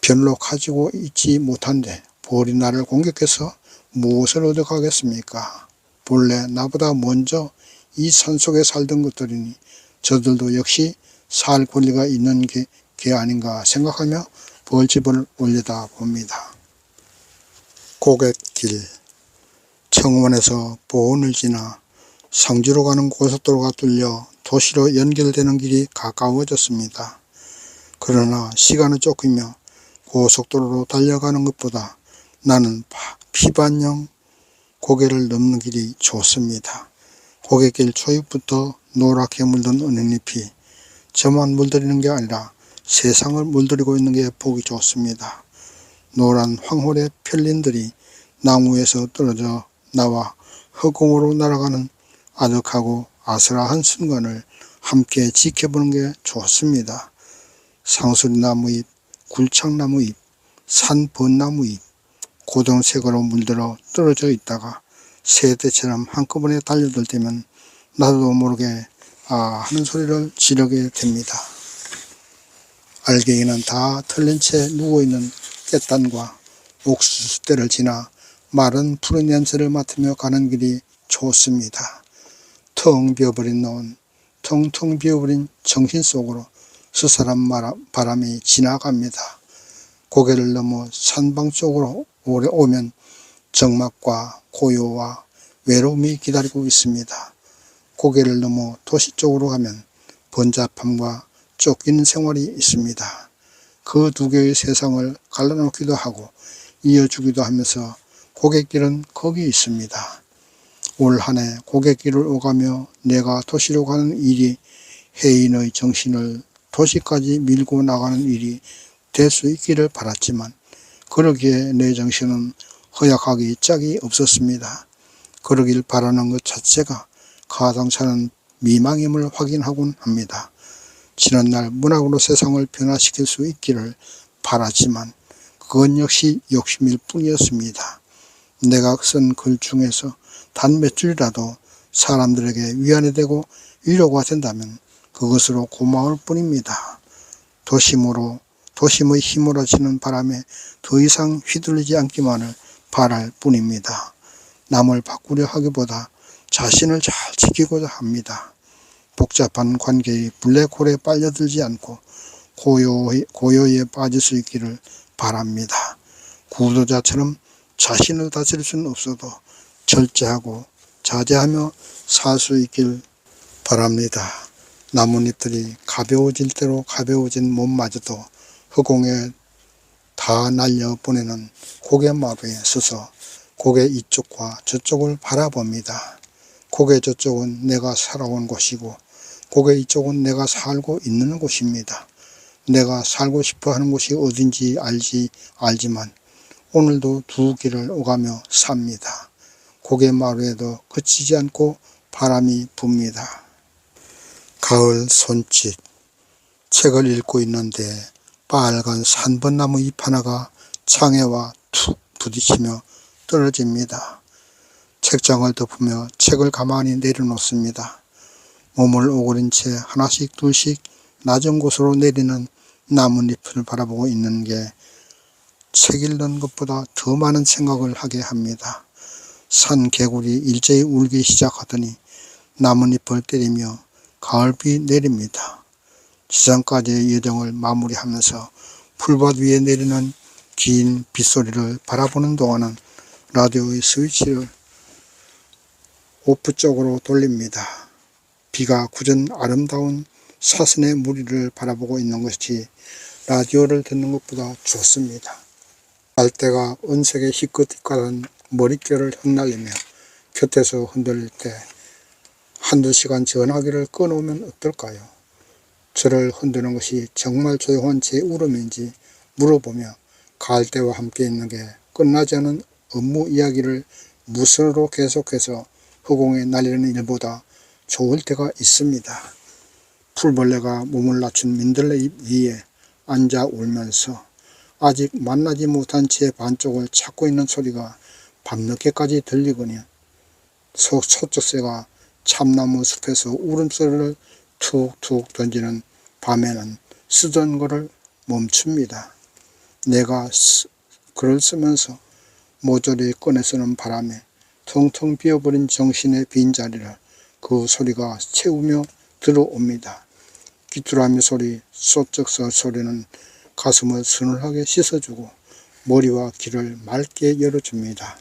별로 가지고 있지 못한데 벌이 나를 공격해서 무엇을 얻어가겠습니까? 본래 나보다 먼저 이 산속에 살던 것들이니 저들도 역시 살 권리가 있는 게 아닌가 생각하며 벌집을 올려다 봅니다. 고갯길, 청원에서 보은을 지나 성주로 가는 고속도로가 뚫려 도시로 연결되는 길이 가까워졌습니다. 그러나 시간을 쫓기며 고속도로로 달려가는 것보다 나는 피반령 고개를 넘는 길이 좋습니다. 고갯길 초입부터 노랗게 물든 은행잎이 저만 물들이는 게 아니라 세상을 물들이고 있는 게 보기 좋습니다. 노란 황홀의 편린들이 나무에서 떨어져 나와 허공으로 날아가는 아득하고 아슬아한 순간을 함께 지켜보는 게 좋습니다. 상수리나무잎, 굴창나무잎, 산벚나무잎, 고동색으로 물들어 떨어져 있다가 새떼처럼 한꺼번에 달려들 때면 나도 모르게 아 하는 소리를 지르게 됩니다. 알갱이는 다 털린 채 누워있는 깻단과 옥수수대를 지나 마른 푸른 냄새를 맡으며 가는 길이 좋습니다. 텅 비어버린 노은, 텅텅 비어버린 정신 속으로 스산한 바람이 지나갑니다. 고개를 넘어 산방 쪽으로 오면 적막과 고요와 외로움이 기다리고 있습니다. 고개를 넘어 도시 쪽으로 가면 번잡함과 쫓기는 생활이 있습니다. 그 두 개의 세상을 갈라놓기도 하고 이어주기도 하면서 고갯길은 거기 있습니다. 올 한 해 고갯길을 오가며 내가 도시로 가는 일이 해인의 정신을 도시까지 밀고 나가는 일이 될 수 있기를 바랐지만 그러기에 내 정신은 허약하기 짝이 없었습니다. 그러길 바라는 것 자체가 가당찮은 미망임을 확인하곤 합니다. 지난날 문학으로 세상을 변화시킬 수 있기를 바랐지만 그건 역시 욕심일 뿐이었습니다. 내가 쓴 글 중에서 단 몇 줄이라도 사람들에게 위안이 되고 위로가 된다면 그것으로 고마울 뿐입니다. 도심의 휘몰아치는 바람에 더 이상 휘둘리지 않기만을 바랄 뿐입니다. 남을 바꾸려 하기보다 자신을 잘 지키고자 합니다. 복잡한 관계의 블랙홀에 빨려들지 않고 고요에 빠질 수 있기를 바랍니다. 구도자처럼 자신을 다스릴 수는 없어도 절제하고 자제하며 살 수 있길 바랍니다. 나뭇잎들이 가벼워질 대로 가벼워진 몸마저도 허공에 다 날려보내는 고갯마루에 서서 고개 이쪽과 저쪽을 바라봅니다. 고개 저쪽은 내가 살아온 곳이고 고개 이쪽은 내가 살고 있는 곳입니다. 내가 살고 싶어 하는 곳이 어딘지 알지만 오늘도 두 길을 오가며 삽니다. 고갯마루에도 그치지 않고 바람이 붑니다. 가을 손짓. 책을 읽고 있는데 빨간 3번나무 잎 하나가 창에와 툭 부딪히며 떨어집니다. 책장을 덮으며 책을 가만히 내려놓습니다. 몸을 오그린 채 하나씩 둘씩 낮은 곳으로 내리는 나뭇잎을 바라보고 있는 게 책 읽는 것보다 더 많은 생각을 하게 합니다. 산 개구리 일제히 울기 시작하더니 나뭇잎을 때리며 가을비 내립니다. 지상까지의 여정을 마무리하면서 풀밭 위에 내리는 긴 빗소리를 바라보는 동안은 라디오의 스위치를 오프 쪽으로 돌립니다. 비가 굳은 아름다운 사선의 무리를 바라보고 있는 것이 라디오를 듣는 것보다 좋습니다. 갈대가 은색의 희끗희끗한 머릿결을 흩날리며 곁에서 흔들릴 때 한두 시간 전화기를 꺼놓으면 어떨까요? 저를 흔드는 것이 정말 조용한 제 울음인지 물어보며 갈대와 함께 있는 게 끝나지 않은 업무 이야기를 무선으로 계속해서 허공에 날리는 일보다 좋을 때가 있습니다. 풀벌레가 몸을 낮춘 민들레 잎 위에 앉아 울면서 아직 만나지 못한 제 반쪽을 찾고 있는 소리가 밤늦게까지 들리거니 소쩍새가 참나무 숲에서 울음소리를 툭툭 던지는 밤에는 쓰던 거를 멈춥니다. 내가 글을 쓰면서 모조리 꺼내 쓰는 바람에 텅텅 비어버린 정신의 빈자리를 그 소리가 채우며 들어옵니다. 귀뚜라미 소리, 소쩍서 소리는 가슴을 서늘하게 씻어주고 머리와 귀를 맑게 열어줍니다.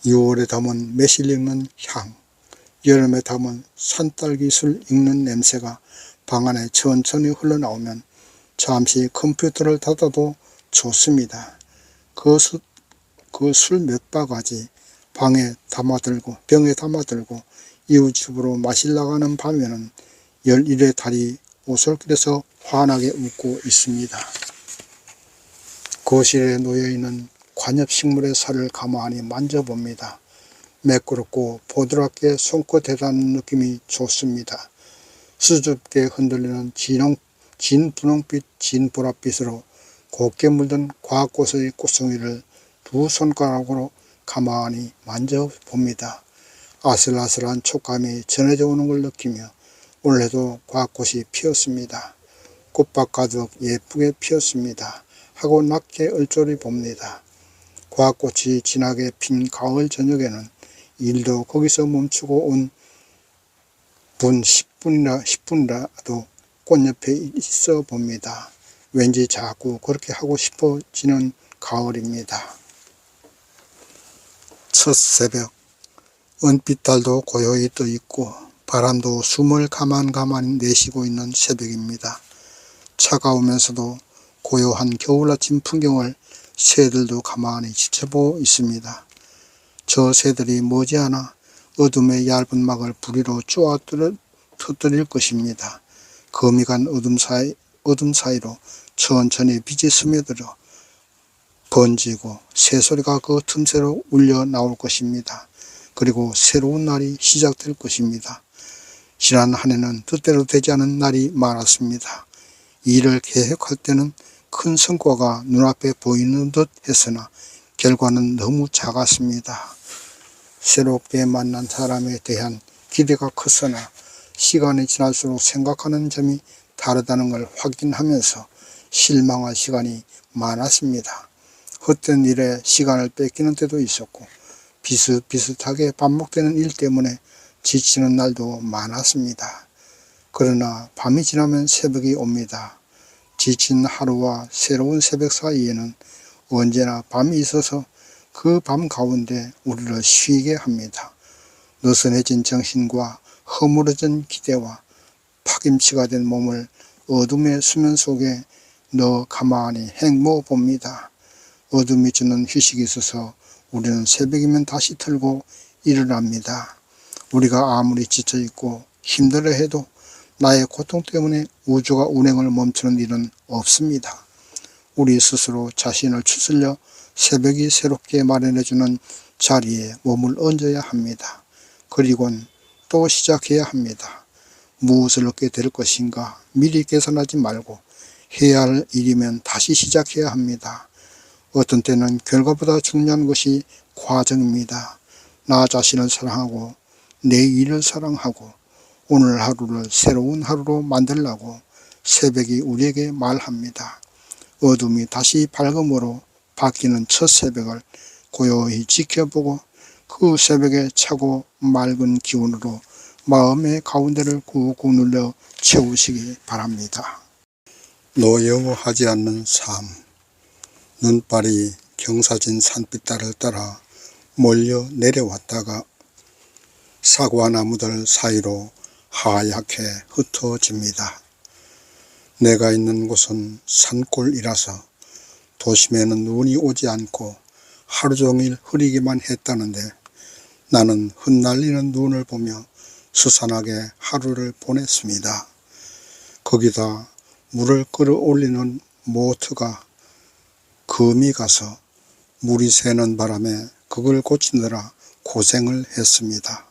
6월에 담은 매실 익는 향, 여름에 담은 산딸기술 익는 냄새가 방 안에 천천히 흘러나오면 잠시 컴퓨터를 닫아도 좋습니다. 그 술 몇 바가지 병에 담아들고 이웃집으로 마시러 가는 밤에는 11의 달이 오솔길에서 환하게 웃고 있습니다. 거실에 놓여있는 관엽식물의 살을 가만히 만져봅니다. 매끄럽고 보드랍게 손끝에 닿는 느낌이 좋습니다. 수줍게 흔들리는 진 분홍빛, 진 보랏빛으로 곱게 물든 과꽃의 꽃송이를 두 손가락으로 가만히 만져봅니다. 아슬아슬한 촉감이 전해져 오는 걸 느끼며 올해도 과꽃이 피었습니다. 꽃밭 가득 예쁘게 피었습니다. 하고 낮게 얼조리 봅니다. 과꽃이 진하게 핀 가을 저녁에는 일도 거기서 멈추고 온 분 10분이라도 꽃옆에 있어 봅니다. 왠지 자꾸 그렇게 하고 싶어지는 가을입니다. 첫 새벽, 은빛 달도 고요히 떠 있고 바람도 숨을 가만가만 내쉬고 있는 새벽입니다. 차가우면서도 고요한 겨울 아침 풍경을 새들도 가만히 지켜보고 있습니다. 저 새들이 머지않아 어둠의 얇은 막을 부리로 쪼아 터뜨릴 것입니다. 거미간 어둠 사이로 천천히 빛이 스며들어 번지고 새소리가 그 틈새로 울려 나올 것입니다. 그리고 새로운 날이 시작될 것입니다. 지난 한 해는 뜻대로 되지 않은 날이 많았습니다. 일을 계획할 때는 큰 성과가 눈앞에 보이는 듯 했으나 결과는 너무 작았습니다. 새롭게 만난 사람에 대한 기대가 컸으나 시간이 지날수록 생각하는 점이 다르다는 걸 확인하면서 실망할 시간이 많았습니다. 헛된 일에 시간을 뺏기는 때도 있었고 비슷비슷하게 반복되는 일 때문에 지치는 날도 많았습니다. 그러나 밤이 지나면 새벽이 옵니다. 지친 하루와 새로운 새벽 사이에는 언제나 밤이 있어서 그 밤 가운데 우리를 쉬게 합니다. 느슨해진 정신과 허물어진 기대와 파김치가 된 몸을 어둠의 수면 속에 넣어 가만히 헹궈 봅니다. 어둠이 주는 휴식이 있어서 우리는 새벽이면 다시 틀고 일어납니다. 우리가 아무리 지쳐있고 힘들어해도 나의 고통 때문에 우주가 운행을 멈추는 일은 없습니다. 우리 스스로 자신을 추스려 새벽이 새롭게 마련해주는 자리에 몸을 얹어야 합니다. 그리고는 또 시작해야 합니다. 무엇을 얻게 될 것인가 미리 계산하지 말고 해야 할 일이면 다시 시작해야 합니다. 어떤 때는 결과보다 중요한 것이 과정입니다. 나 자신을 사랑하고 내 일을 사랑하고 오늘 하루를 새로운 하루로 만들라고 새벽이 우리에게 말합니다. 어둠이 다시 밝음으로 바뀌는 첫 새벽을 고요히 지켜보고 그 새벽에 차고 맑은 기운으로 마음의 가운데를 꾹꾹 눌러 채우시기 바랍니다. 노여워하지 않는 삶. 눈발이 경사진 산빛달을 따라 몰려 내려왔다가 사과나무들 사이로 하얗게 흩어집니다. 내가 있는 곳은 산골이라서 도심에는 눈이 오지 않고 하루 종일 흐리기만 했다는데 나는 흩날리는 눈을 보며 수산하게 하루를 보냈습니다. 거기다 물을 끌어올리는 모터가 금이 가서 물이 새는 바람에 그걸 고치느라 고생을 했습니다.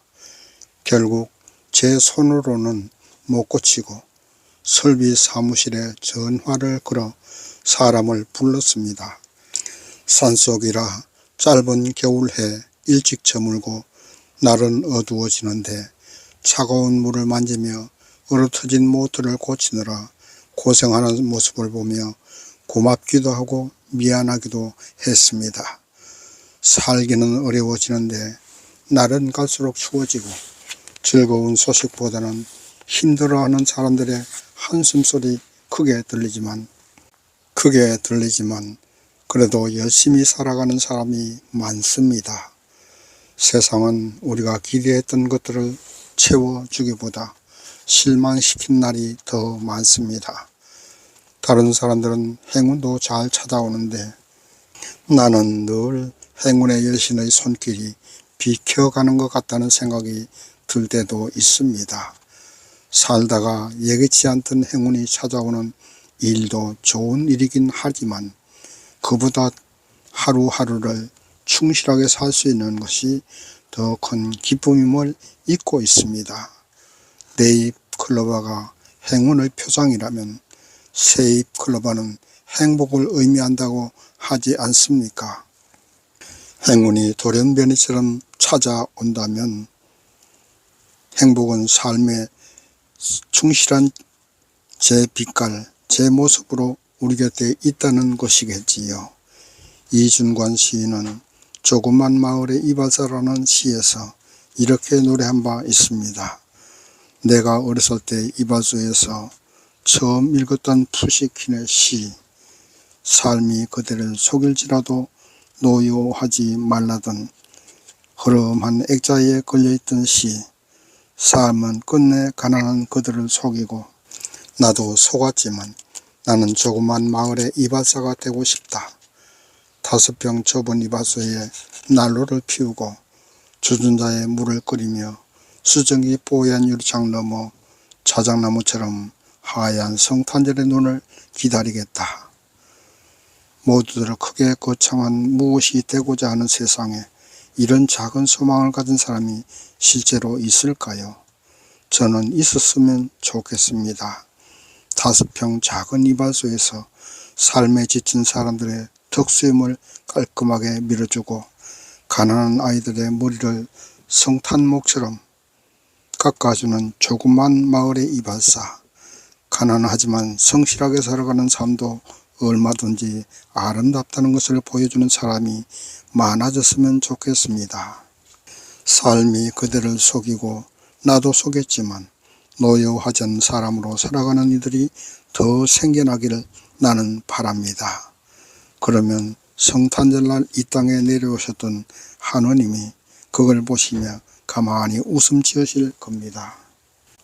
결국 제 손으로는 못 고치고 설비 사무실에 전화를 걸어 사람을 불렀습니다. 산속이라 짧은 겨울해 일찍 저물고 날은 어두워지는데 차가운 물을 만지며 얼어터진 모터를 고치느라 고생하는 모습을 보며 고맙기도 하고 미안하기도 했습니다. 살기는 어려워지는데 날은 갈수록 추워지고 즐거운 소식보다는 힘들어하는 사람들의 한숨소리 크게 들리지만 그래도 열심히 살아가는 사람이 많습니다. 세상은 우리가 기대했던 것들을 채워주기보다 실망시킨 날이 더 많습니다. 다른 사람들은 행운도 잘 찾아오는데 나는 늘 행운의 여신의 손길이 비켜가는 것 같다는 생각이 들 때도 있습니다. 살다가 예기치 않던 행운이 찾아오는 일도 좋은 일이긴 하지만 그보다 하루하루를 충실하게 살 수 있는 것이 더 큰 기쁨임을 잊고 있습니다. 네잎 클로버가 행운의 표상이라면 새잎 클로버는 행복을 의미한다고 하지 않습니까? 행운이 돌연변이처럼 찾아온다면 행복은 삶의 충실한 제 빛깔, 제 모습으로 우리 곁에 있다는 것이겠지요. 이준관 시인은 조그만 마을의 이발사라는 시에서 이렇게 노래한 바 있습니다. 내가 어렸을 때 이발소에서 처음 읽었던 푸시킨의 시, 삶이 그대를 속일지라도 노여워하지 말라던 허름한 액자에 걸려있던 시, 삶은 끝내 가난한 그들을 속이고 나도 속았지만 나는 조그만 마을의 이발사가 되고 싶다. 5평 좁은 이발소에 난로를 피우고 주전자에 물을 끓이며 수증기 뽀얀 유리창 너머 자작나무처럼 하얀 성탄절의 눈을 기다리겠다. 모두들 크게 거창한 무엇이 되고자 하는 세상에 이런 작은 소망을 가진 사람이 실제로 있을까요? 저는 있었으면 좋겠습니다. 5평 작은 이발소에서 삶에 지친 사람들의 덕수염을 깔끔하게 밀어주고 가난한 아이들의 머리를 성탄목처럼 깎아주는 조그만 마을의 이발사. 가난하지만 성실하게 살아가는 삶도 얼마든지 아름답다는 것을 보여주는 사람이 많아졌으면 좋겠습니다. 삶이 그대를 속이고 나도 속였지만 노여워하던 사람으로 살아가는 이들이 더 생겨나기를 나는 바랍니다. 그러면 성탄절날 이 땅에 내려오셨던 하느님이 그걸 보시며 가만히 웃음 지으실 겁니다.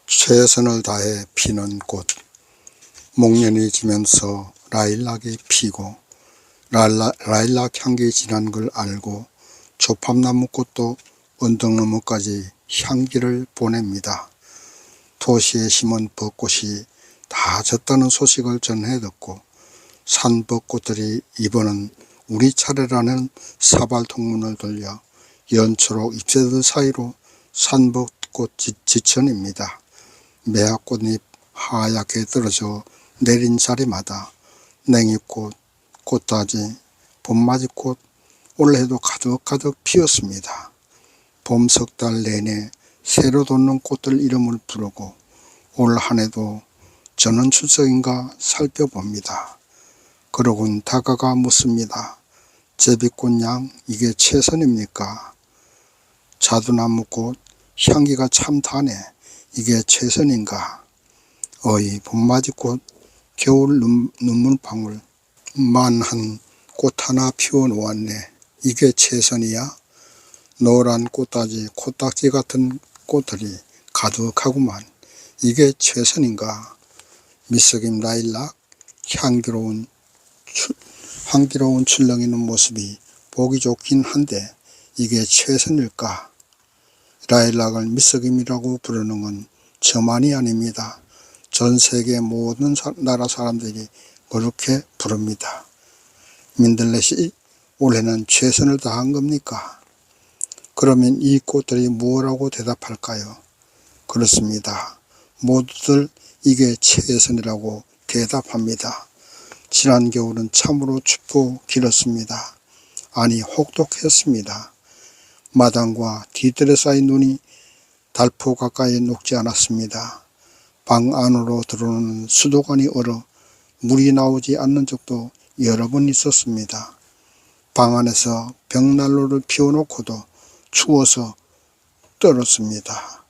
최선을 다해 피는 꽃, 목련이 지면서 라일락이 피고 라일락 향기 진한 걸 알고 조팝나무 꽃도 언덕 너머까지 향기를 보냅니다. 도시에 심은 벚꽃이 다 졌다는 소식을 전해 듣고 산 벚꽃들이 이번은 우리 차례라는 사발통문을 돌려 연초록 잎새들 사이로 산벚꽃 지천입니다. 매화꽃잎 하얗게 떨어져 내린 자리마다 냉이꽃, 꽃다지, 봄맞이꽃 올해도 가득가득 피었습니다. 봄 석 달 내내 새로 돋는 꽃들 이름을 부르고 올 한해도 저는 출석인가 살펴봅니다. 그러곤 다가가 묻습니다. 제비꽃양 이게 최선입니까? 자두나무꽃 향기가 참 다네. 이게 최선인가? 어이 봄맞이꽃 겨울 눈물방울 만한 꽃 하나 피워놓았네. 이게 최선이야? 노란 꽃다지 코딱지 같은 꽃들이 가득하구만. 이게 최선인가? 미스김 라일락 향기로운 출렁이는 모습이 보기 좋긴 한데 이게 최선일까? 라일락을 미스김이라고 부르는 건 저만이 아닙니다. 전 세계 모든 나라 사람들이 그렇게 부릅니다. 민들렛이 올해는 최선을 다한 겁니까? 그러면 이 꽃들이 뭐라고 대답할까요? 그렇습니다. 모두들 이게 최선이라고 대답합니다. 지난 겨울은 참으로 춥고 길었습니다. 아니 혹독했습니다. 마당과 뒤뜰에 쌓인 눈이 달포 가까이 녹지 않았습니다. 방 안으로 들어오는 수도관이 얼어 물이 나오지 않는 적도 여러 번 있었습니다. 방 안에서 벽난로를 피워놓고도 추워서 떨었습니다.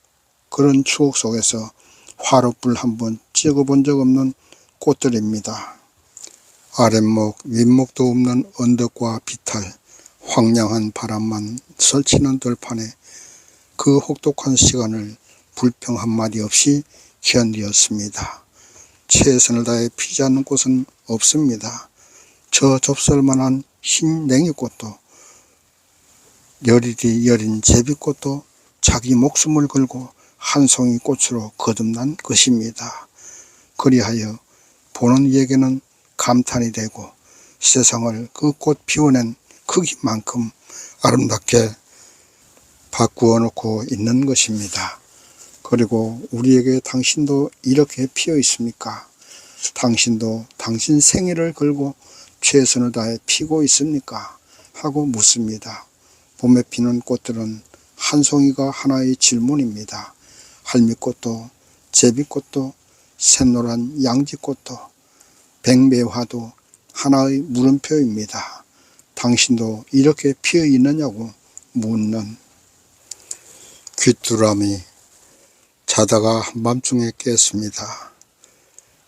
그런 추억 속에서 화롯불 한번 찍어본 적 없는 꽃들입니다. 아랫목 윗목도 없는 언덕과 비탈 황량한 바람만 설치는 들판에 그 혹독한 시간을 불평 한마디 없이 견디었습니다. 최선을 다해 피지 않는 꽃은 없습니다. 저 좁쌀만한 흰 냉이꽃도 열일이 여린 제비꽃도 자기 목숨을 걸고 한 송이 꽃으로 거듭난 것입니다. 그리하여 보는 이에게는 감탄이 되고 세상을 그 꽃 피워낸 크기만큼 아름답게 바꾸어 놓고 있는 것입니다. 그리고 우리에게 당신도 이렇게 피어 있습니까? 당신도 당신 생일을 걸고 최선을 다해 피고 있습니까? 하고 묻습니다. 봄에 피는 꽃들은 한 송이가 하나의 질문입니다. 할미꽃도 제비꽃도 샛노란 양지꽃도 백매화도 하나의 물음표입니다. 당신도 이렇게 피어 있느냐고 묻는 귀뚜라미. 자다가 한밤중에 깼습니다.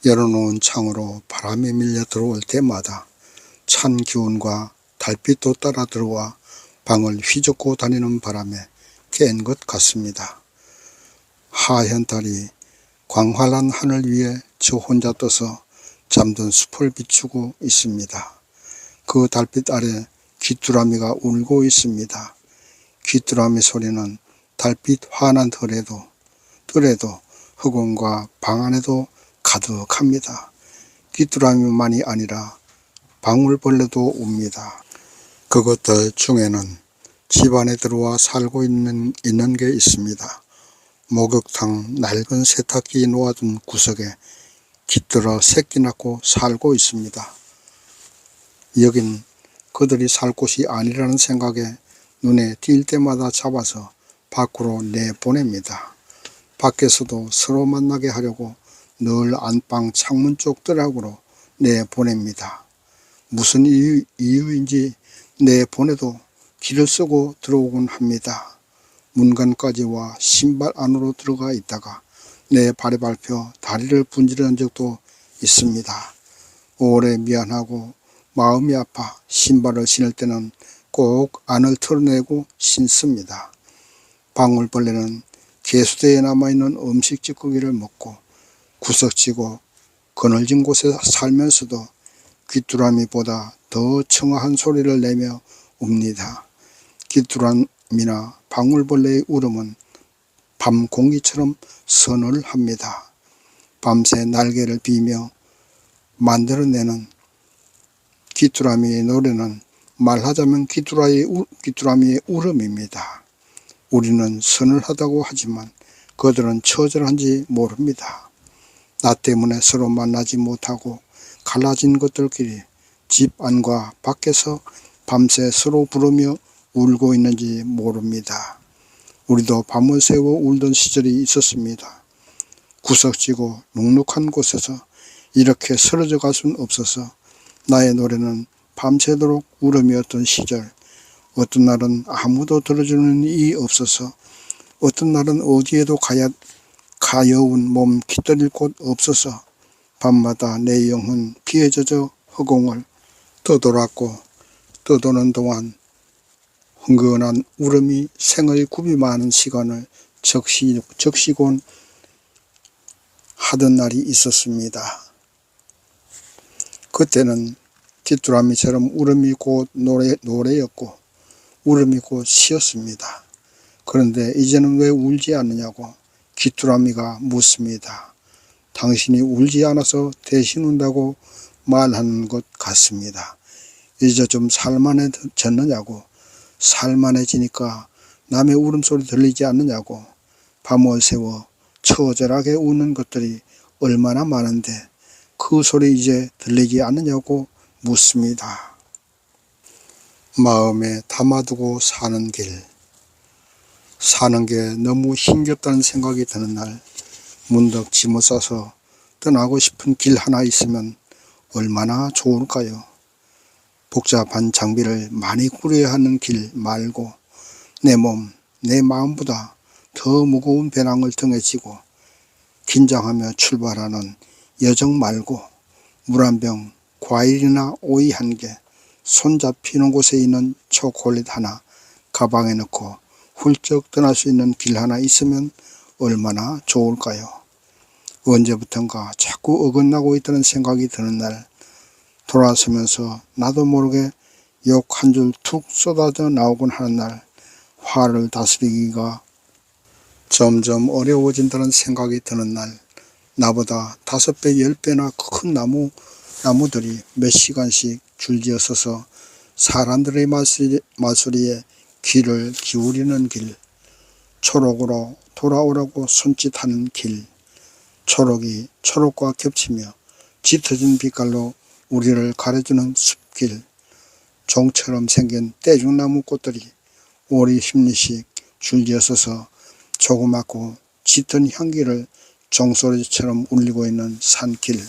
열어놓은 창으로 바람이 밀려 들어올 때마다 찬 기운과 달빛도 따라 들어와 방을 휘젓고 다니는 바람에 깬 것 같습니다. 하얀 달이 광활한 하늘 위에 저 혼자 떠서 잠든 숲을 비추고 있습니다. 그 달빛 아래 귀뚜라미가 울고 있습니다. 귀뚜라미 소리는 달빛 환한 뜰에도 흑원과 방 안에도 가득합니다. 귀뚜라미만이 아니라 방울벌레도 옵니다. 그것들 중에는 집 안에 들어와 살고 있는 게 있습니다. 목욕탕 낡은 세탁기 놓아둔 구석에 깃들어 새끼 낳고 살고 있습니다. 여긴 그들이 살 곳이 아니라는 생각에 눈에 띌 때마다 잡아서 밖으로 내보냅니다. 밖에서도 서로 만나게 하려고 늘 안방 창문 쪽 뜰하고로 내보냅니다. 무슨 이유인지 내보내도 길을 쓰고 들어오곤 합니다. 문간까지 와 신발 안으로 들어가 있다가 내 발에 밟혀 다리를 분질한 적도 있습니다. 오래 미안하고 마음이 아파 신발을 신을 때는 꼭 안을 털어내고 신습니다. 방울벌레는 개수대에 남아있는 음식 찌꺼기를 먹고 구석지고 그늘진 곳에 살면서도 귀뚜라미보다 더 청아한 소리를 내며 웁니다. 귀뚜라미나 방울벌레의 울음은 밤 공기처럼 선을 합니다. 밤새 날개를 비며 만들어내는 귀뚜라미의 노래는 말하자면 귀뚜라미의 울음입니다. 우리는 서늘하다고 하지만 그들은 처절한지 모릅니다. 나 때문에 서로 만나지 못하고 갈라진 것들끼리 집 안과 밖에서 밤새 서로 부르며 울고 있는지 모릅니다. 우리도 밤을 새워 울던 시절이 있었습니다. 구석지고 눅눅한 곳에서 이렇게 쓰러져 갈 수는 없어서 나의 노래는 밤새도록 울음이었던 시절, 어떤 날은 아무도 들어주는 이이 없어서 어떤 날은 어디에도 가여운 몸 기다릴 곳 없어서 밤마다 내 영혼 피에 젖어 허공을 떠돌았고 떠도는 동안 흥건한 울음이 생의 굽이 많은 시간을 적시곤 하던 날이 있었습니다. 그때는 귀뚜라미처럼 울음이 곧 노래였고 울음이 곧 시였습니다. 그런데 이제는 왜 울지 않느냐고 귀뚜라미가 묻습니다. 당신이 울지 않아서 대신 운다고 말하는 것 같습니다. 이제 좀 살만해졌느냐고, 살만해지니까 남의 울음소리 들리지 않느냐고, 밤을 새워 처절하게 우는 것들이 얼마나 많은데 그 소리 이제 들리지 않느냐고 묻습니다. 마음에 담아두고 사는 길, 사는 게 너무 힘겹다는 생각이 드는 날 문득 짐을 싸서 떠나고 싶은 길 하나 있으면 얼마나 좋을까요? 복잡한 장비를 많이 꾸려야 하는 길 말고 내 몸, 내 마음보다 더 무거운 배낭을 등에 지고 긴장하며 출발하는 여정 말고 물 한 병, 과일이나 오이 한 개, 손 잡히는 곳에 있는 초콜릿 하나 가방에 넣고 훌쩍 떠날 수 있는 길 하나 있으면 얼마나 좋을까요? 언제부턴가 자꾸 어긋나고 있다는 생각이 드는 날, 돌아서면서 나도 모르게 욕 한 줄 툭 쏟아져 나오곤 하는 날, 화를 다스리기가 점점 어려워진다는 생각이 드는 날, 나보다 5배, 10배나 큰 나무들이 몇 시간씩 줄지어 서서 사람들의 말소리에 귀를 기울이는 길, 초록으로 돌아오라고 손짓하는 길, 초록이 초록과 겹치며 짙어진 빛깔로 우리를 가려주는 숲길, 종처럼 생긴 떼죽나무 꽃들이 오리 힘리씩 줄지어 서서 조그맣고 짙은 향기를 종소리처럼 울리고 있는 산길,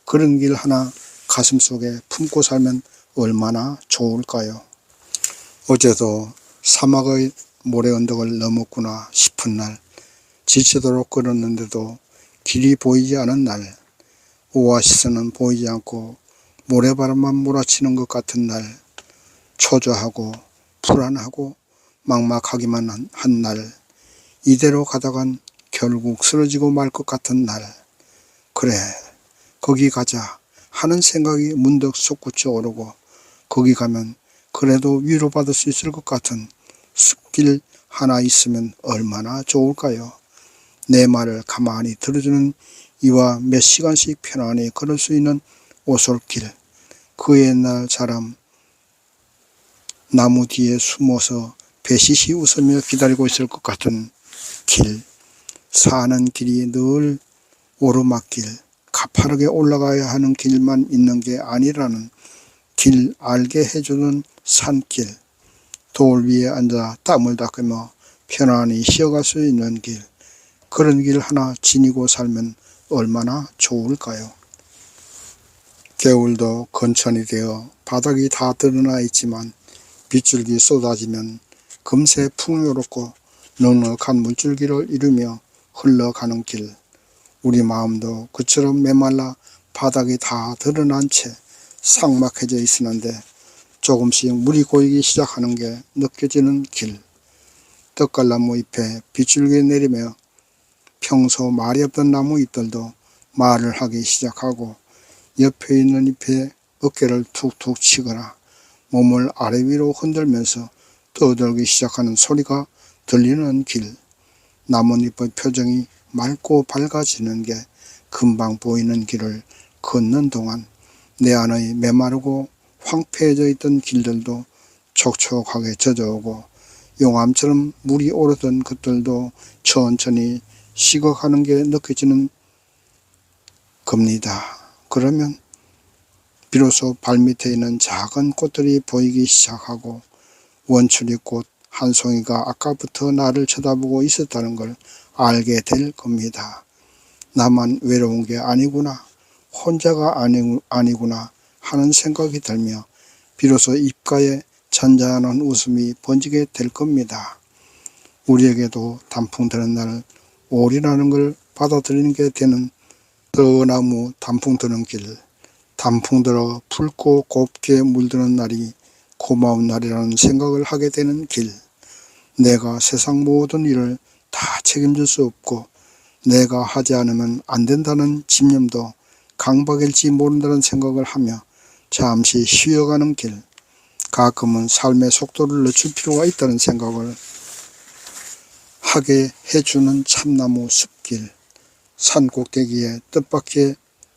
그런 길 하나 가슴속에 품고 살면 얼마나 좋을까요? 어제도 사막의 모래 언덕을 넘었구나 싶은 날, 지치도록 걸었는데도 길이 보이지 않은 날, 오아시스는 보이지 않고 모래바람만 몰아치는 것 같은 날, 초조하고 불안하고 막막하기만 한 날, 이대로 가다간 결국 쓰러지고 말 것 같은 날, 그래 거기 가자 하는 생각이 문득 솟구쳐 오르고 거기 가면 그래도 위로받을 수 있을 것 같은 숲길 하나 있으면 얼마나 좋을까요? 내 말을 가만히 들어주는 이와 몇 시간씩 편안히 걸을 수 있는 오솔길, 그 옛날 사람 나무 뒤에 숨어서 배시시 웃으며 기다리고 있을 것 같은 길, 사는 길이 늘 오르막길, 가파르게 올라가야 하는 길만 있는 게 아니라는 길 알게 해주는 산길, 돌 위에 앉아 땀을 닦으며 편안히 쉬어갈 수 있는 길, 그런 길 하나 지니고 살면 얼마나 좋을까요? 겨울도 건천이 되어 바닥이 다 드러나 있지만 빗줄기 쏟아지면 금세 풍요롭고 넉넉한 물줄기를 이루며 흘러가는 길, 우리 마음도 그처럼 메말라 바닥이 다 드러난 채 삭막해져 있었는데 조금씩 물이 고이기 시작하는 게 느껴지는 길. 떡갈나무 잎에 빗줄기 내리며 평소 말이 없던 나무 잎들도 말을 하기 시작하고 옆에 있는 잎에 어깨를 툭툭 치거나 몸을 아래 위로 흔들면서 떠들기 시작하는 소리가 들리는 길. 나뭇잎의 표정이 맑고 밝아지는 게 금방 보이는 길을 걷는 동안 내 안의 메마르고 황폐해져 있던 길들도 촉촉하게 젖어오고 용암처럼 물이 오르던 것들도 천천히 식어가는 게 느껴지는 겁니다. 그러면 비로소 발밑에 있는 작은 꽃들이 보이기 시작하고 원추리꽃 한 송이가 아까부터 나를 쳐다보고 있었다는 걸 알게 될 겁니다. 나만 외로운 게 아니구나, 혼자가 아니구나 하는 생각이 들며 비로소 입가에 잔잔한 웃음이 번지게 될 겁니다. 우리에게도 단풍 드는 날 올이라는 걸 받아들이는 게 되는 떠나무 단풍 드는 길, 단풍 들어 붉고 곱게 물드는 날이 고마운 날이라는 생각을 하게 되는 길. 내가 세상 모든 일을 다 책임질 수 없고 내가 하지 않으면 안 된다는 집념도 강박일지 모른다는 생각을 하며 잠시 쉬어가는 길. 가끔은 삶의 속도를 늦출 필요가 있다는 생각을 하게 해주는 참나무 숲길. 산 꼭대기에 뜻밖의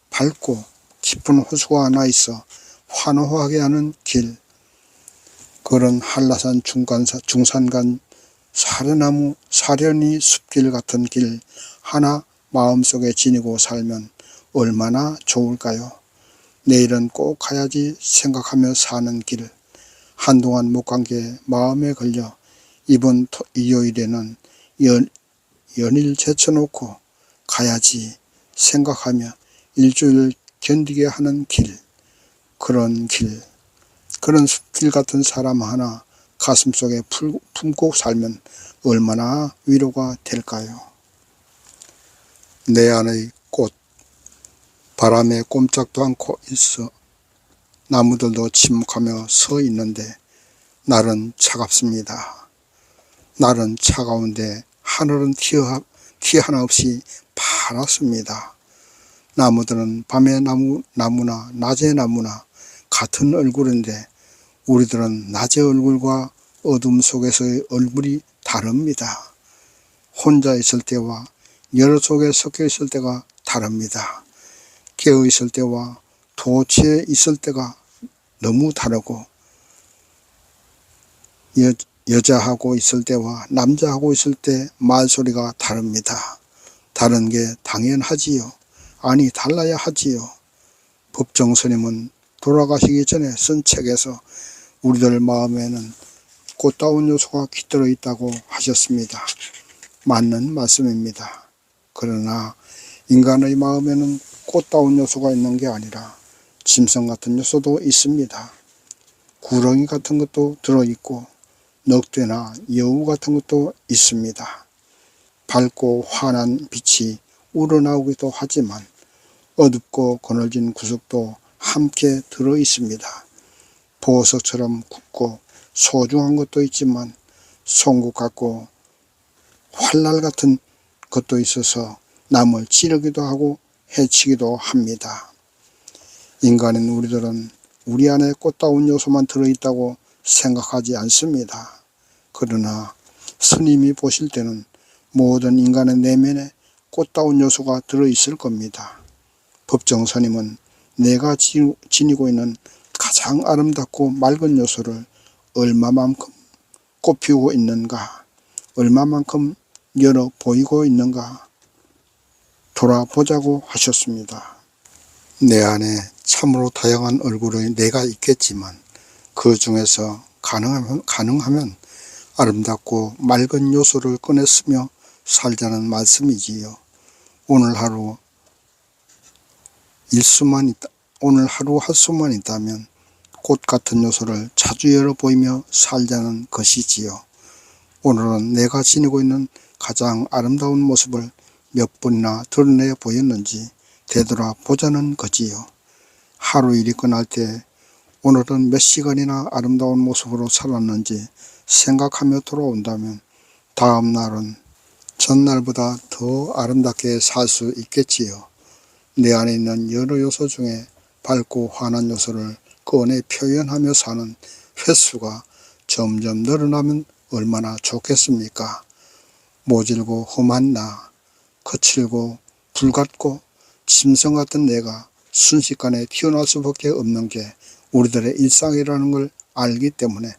밝고 깊은 호수가 하나 있어 환호하게 하는 길. 그런 한라산 중산간 사려니 숲길 같은 길 하나 마음속에 지니고 살면 얼마나 좋을까요? 내일은 꼭 가야지 생각하며 사는 길. 한동안 못 간 게 마음에 걸려 이번 일요일에는 연일 제쳐놓고 가야지 생각하며 일주일 견디게 하는 길. 그런 길, 그런 숲길 같은 사람 하나 가슴속에 품고 살면 얼마나 위로가 될까요? 내 안의 꽃, 바람에 꼼짝도 않고 있어 나무들도 침묵하며 서 있는데 날은 차갑습니다. 날은 차가운데 하늘은 티 하나 없이 파랗습니다. 나무들은 밤의 나무나 낮의 나무나 같은 얼굴인데 우리들은 낮의 얼굴과 어둠 속에서의 얼굴이 다릅니다. 혼자 있을 때와 여러 속에 섞여 있을 때가 다릅니다. 깨어 있을 때와 도취해 있을 때가 너무 다르고 여자하고 있을 때와 남자하고 있을 때 말소리가 다릅니다. 다른 게 당연하지요. 아니 달라야 하지요. 법정스님은 돌아가시기 전에 쓴 책에서 우리들 마음에는 꽃다운 요소가 깃들어 있다고 하셨습니다. 맞는 말씀입니다. 그러나 인간의 마음에는 꽃다운 요소가 있는 게 아니라 짐승 같은 요소도 있습니다. 구렁이 같은 것도 들어있고 늑대나 여우 같은 것도 있습니다. 밝고 환한 빛이 우러나오기도 하지만 어둡고 거늘진 구석도 함께 들어 있습니다. 보석처럼 굵고 소중한 것도 있지만 송곳 같고 활날 같은 것도 있어서 남을 찌르기도 하고 해치기도 합니다. 인간인 우리들은 우리 안에 꽃다운 요소만 들어있다고 생각하지 않습니다. 그러나 스님이 보실 때는 모든 인간의 내면에 꽃다운 요소가 들어있을 겁니다. 법정스님은 내가 지니고 있는 가장 아름답고 맑은 요소를 얼마만큼 꽃피우고 있는가, 얼마만큼 열어 보이고 있는가 돌아보자고 하셨습니다. 내 안에 참으로 다양한 얼굴의 내가 있겠지만 그 중에서 가능하면 아름답고 맑은 요소를 꺼내쓰며 살자는 말씀이지요. 오늘 하루 할 수만 있다면 꽃 같은 요소를 자주 열어 보이며 살자는 것이지요. 오늘은 내가 지니고 있는 가장 아름다운 모습을 몇 번이나 드러내 보였는지 되돌아보자는 거지요. 하루 일이 끝날 때 오늘은 몇 시간이나 아름다운 모습으로 살았는지 생각하며 돌아온다면 다음 날은 전날보다 더 아름답게 살 수 있겠지요. 내 안에 있는 여러 요소 중에 밝고 환한 요소를 꺼내 표현하며 사는 횟수가 점점 늘어나면 얼마나 좋겠습니까? 모질고 험한 나, 거칠고 불같고 짐승 같은 내가 순식간에 튀어나올 수밖에 없는 게 우리들의 일상이라는 걸 알기 때문에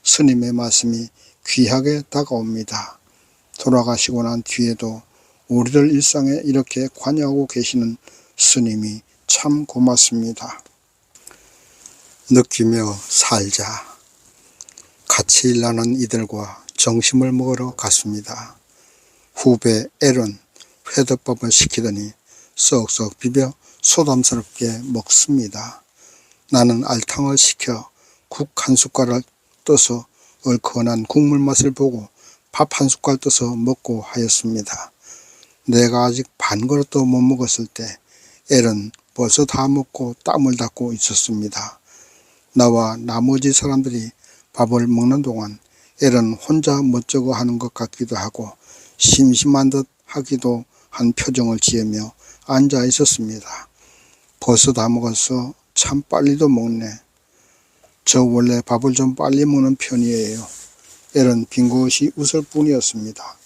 스님의 말씀이 귀하게 다가옵니다. 돌아가시고 난 뒤에도 우리들 일상에 이렇게 관여하고 계시는 스님이 참 고맙습니다. 느끼며 살자. 같이 일하는 이들과 점심을 먹으러 갔습니다. 후배 L은 회덮밥을 시키더니 쏙쏙 비벼 소담스럽게 먹습니다. 나는 알탕을 시켜 국 한 숟갈을 떠서 얼큰한 국물 맛을 보고 밥 한 숟갈 떠서 먹고 하였습니다. 내가 아직 반 그릇도 못 먹었을 때 L은 벌써 다 먹고 땀을 닦고 있었습니다. 나와 나머지 사람들이 밥을 먹는 동안 L은 혼자 멋쩍어 하는 것 같기도 하고 심심한 듯 하기도 한 표정을 지으며 앉아 있었습니다. 벌써 다 먹었어. 참 빨리도 먹네. 저 원래 밥을 좀 빨리 먹는 편이에요. L은 빈곳이 웃을 뿐이었습니다.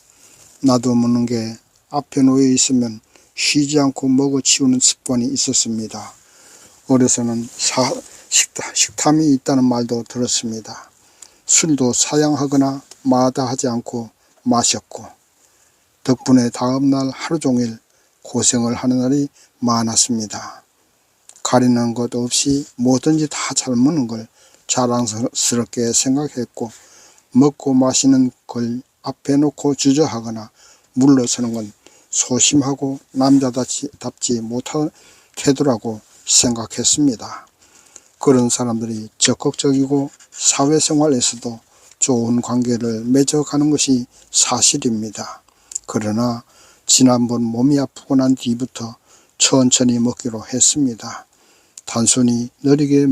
나도 먹는 게 앞에 놓여 있으면 쉬지 않고 먹어치우는 습관이 있었습니다. 어려서는 식탐이 있다는 말도 들었습니다. 술도 사양하거나 마다하지 않고 마셨고 덕분에 다음날 하루 종일 고생을 하는 날이 많았습니다. 가리는 것 없이 뭐든지 다 잘 먹는 걸 자랑스럽게 생각했고 먹고 마시는 걸 앞에 놓고 주저하거나 물러서는 건 소심하고 남자답지 못한 태도라고 생각했습니다. 그런 사람들이 적극적이고 사회생활에서도 좋은 관계를 맺어가는 것이 사실입니다. 그러나 지난번 몸이 아프고 난 뒤부터 천천히 먹기로 했습니다. 단순히 느리게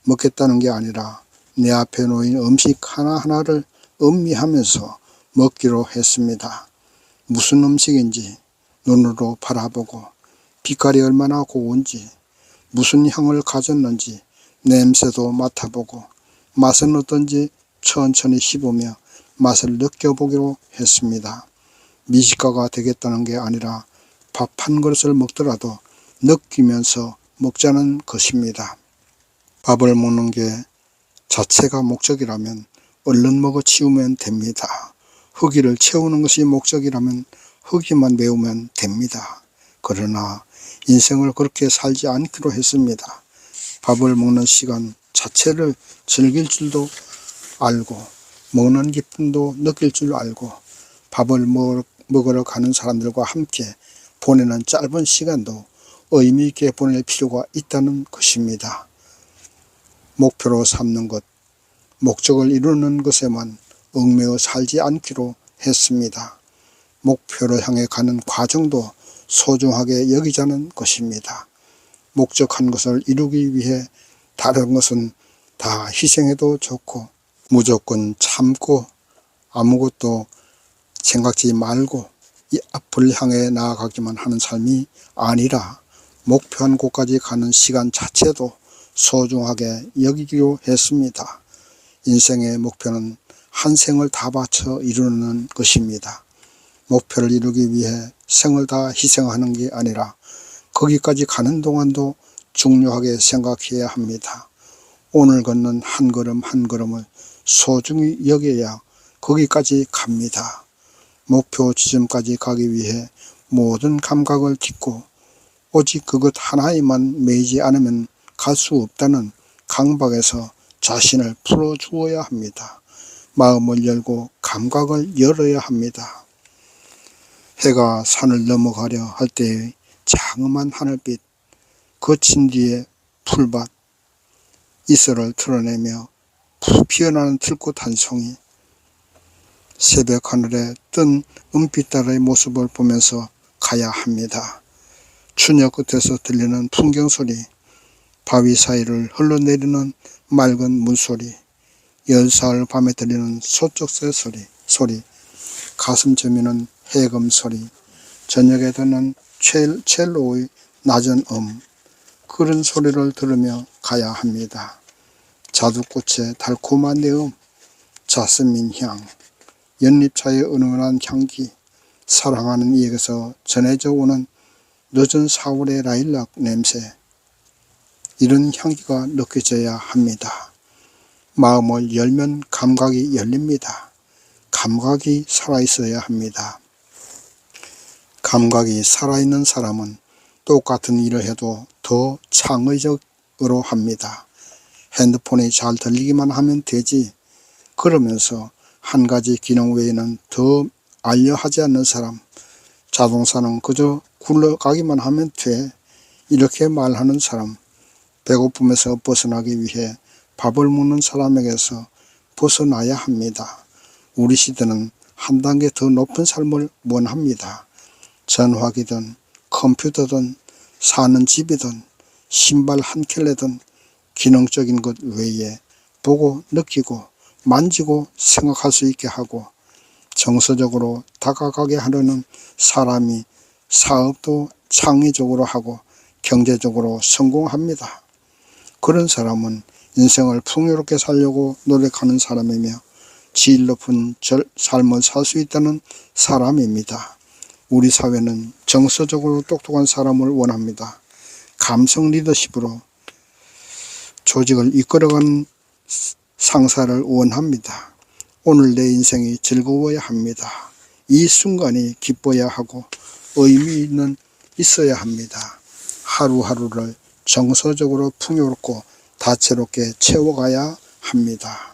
먹겠다는 게 아니라 내 앞에 놓인 음식 하나하나를 음미하면서 먹기로 했습니다. 무슨 음식인지 눈으로 바라보고 빛깔이 얼마나 고운지 무슨 향을 가졌는지 냄새도 맡아보고 맛은 어떤지 천천히 씹으며 맛을 느껴보기로 했습니다. 미식가가 되겠다는 게 아니라 밥 한 그릇을 먹더라도 느끼면서 먹자는 것입니다. 밥을 먹는 게 자체가 목적이라면 얼른 먹어 치우면 됩니다. 허기를 채우는 것이 목적이라면 허기만 메우면 됩니다. 그러나 인생을 그렇게 살지 않기로 했습니다. 밥을 먹는 시간 자체를 즐길 줄도 알고 먹는 기쁨도 느낄 줄 알고 밥을 먹으러 가는 사람들과 함께 보내는 짧은 시간도 의미 있게 보낼 필요가 있다는 것입니다. 목표로 삼는 것, 목적을 이루는 것에만 얽매여 살지 않기로 했습니다. 목표를 향해 가는 과정도 소중하게 여기자는 것입니다. 목적한 것을 이루기 위해 다른 것은 다 희생해도 좋고 무조건 참고 아무것도 생각지 말고 이 앞을 향해 나아가기만 하는 삶이 아니라 목표한 곳까지 가는 시간 자체도 소중하게 여기기로 했습니다. 인생의 목표는 한 생을 다 바쳐 이루는 것입니다. 목표를 이루기 위해 생을 다 희생하는 게 아니라 거기까지 가는 동안도 중요하게 생각해야 합니다. 오늘 걷는 한 걸음 한 걸음을 소중히 여겨야 거기까지 갑니다. 목표 지점까지 가기 위해 모든 감각을 딛고 오직 그것 하나에만 매이지 않으면 갈 수 없다는 강박에서 자신을 풀어주어야 합니다. 마음을 열고 감각을 열어야 합니다. 해가 산을 넘어가려 할 때의 장엄한 하늘빛, 거친 뒤에 풀밭, 이슬을 틀어내며 피어나는 들꽃 한 송이, 새벽 하늘에 뜬 은빛달의 모습을 보면서 가야 합니다. 추녀 끝에서 들리는 풍경소리, 바위 사이를 흘러내리는 맑은 물소리, 열사흘 밤에 들리는 소쩍새 소리, 가슴 저미는 해금 소리, 저녁에 듣는 첼로의 낮은 그런 소리를 들으며 가야 합니다. 자두꽃의 달콤한 내음, 자스민 향, 연잎차의 은은한 향기, 사랑하는 이에게서 전해져 오는 늦은 4월의 라일락 냄새, 이런 향기가 느껴져야 합니다. 마음을 열면 감각이 열립니다. 감각이 살아있어야 합니다. 감각이 살아있는 사람은 똑같은 일을 해도 더 창의적으로 합니다. 핸드폰이 잘 들리기만 하면 되지, 그러면서 한 가지 기능 외에는 더 알려 하지 않는 사람, 자동차는 그저 굴러가기만 하면 돼, 이렇게 말하는 사람, 배고픔에서 벗어나기 위해 밥을 먹는 사람에게서 벗어나야 합니다. 우리 시대는 한 단계 더 높은 삶을 원합니다. 전화기든 컴퓨터든 사는 집이든 신발 한 켤레든 기능적인 것 외에 보고 느끼고 만지고 생각할 수 있게 하고 정서적으로 다가가게 하려는 사람이 사업도 창의적으로 하고 경제적으로 성공합니다. 그런 사람은 인생을 풍요롭게 살려고 노력하는 사람이며 질 높은 삶을 살 수 있다는 사람입니다. 우리 사회는 정서적으로 똑똑한 사람을 원합니다. 감성 리더십으로 조직을 이끌어가는 상사를 원합니다. 오늘 내 인생이 즐거워야 합니다. 이 순간이 기뻐야 하고 의미 있어야 합니다. 하루하루를 정서적으로 풍요롭고 다채롭게 채워가야 합니다.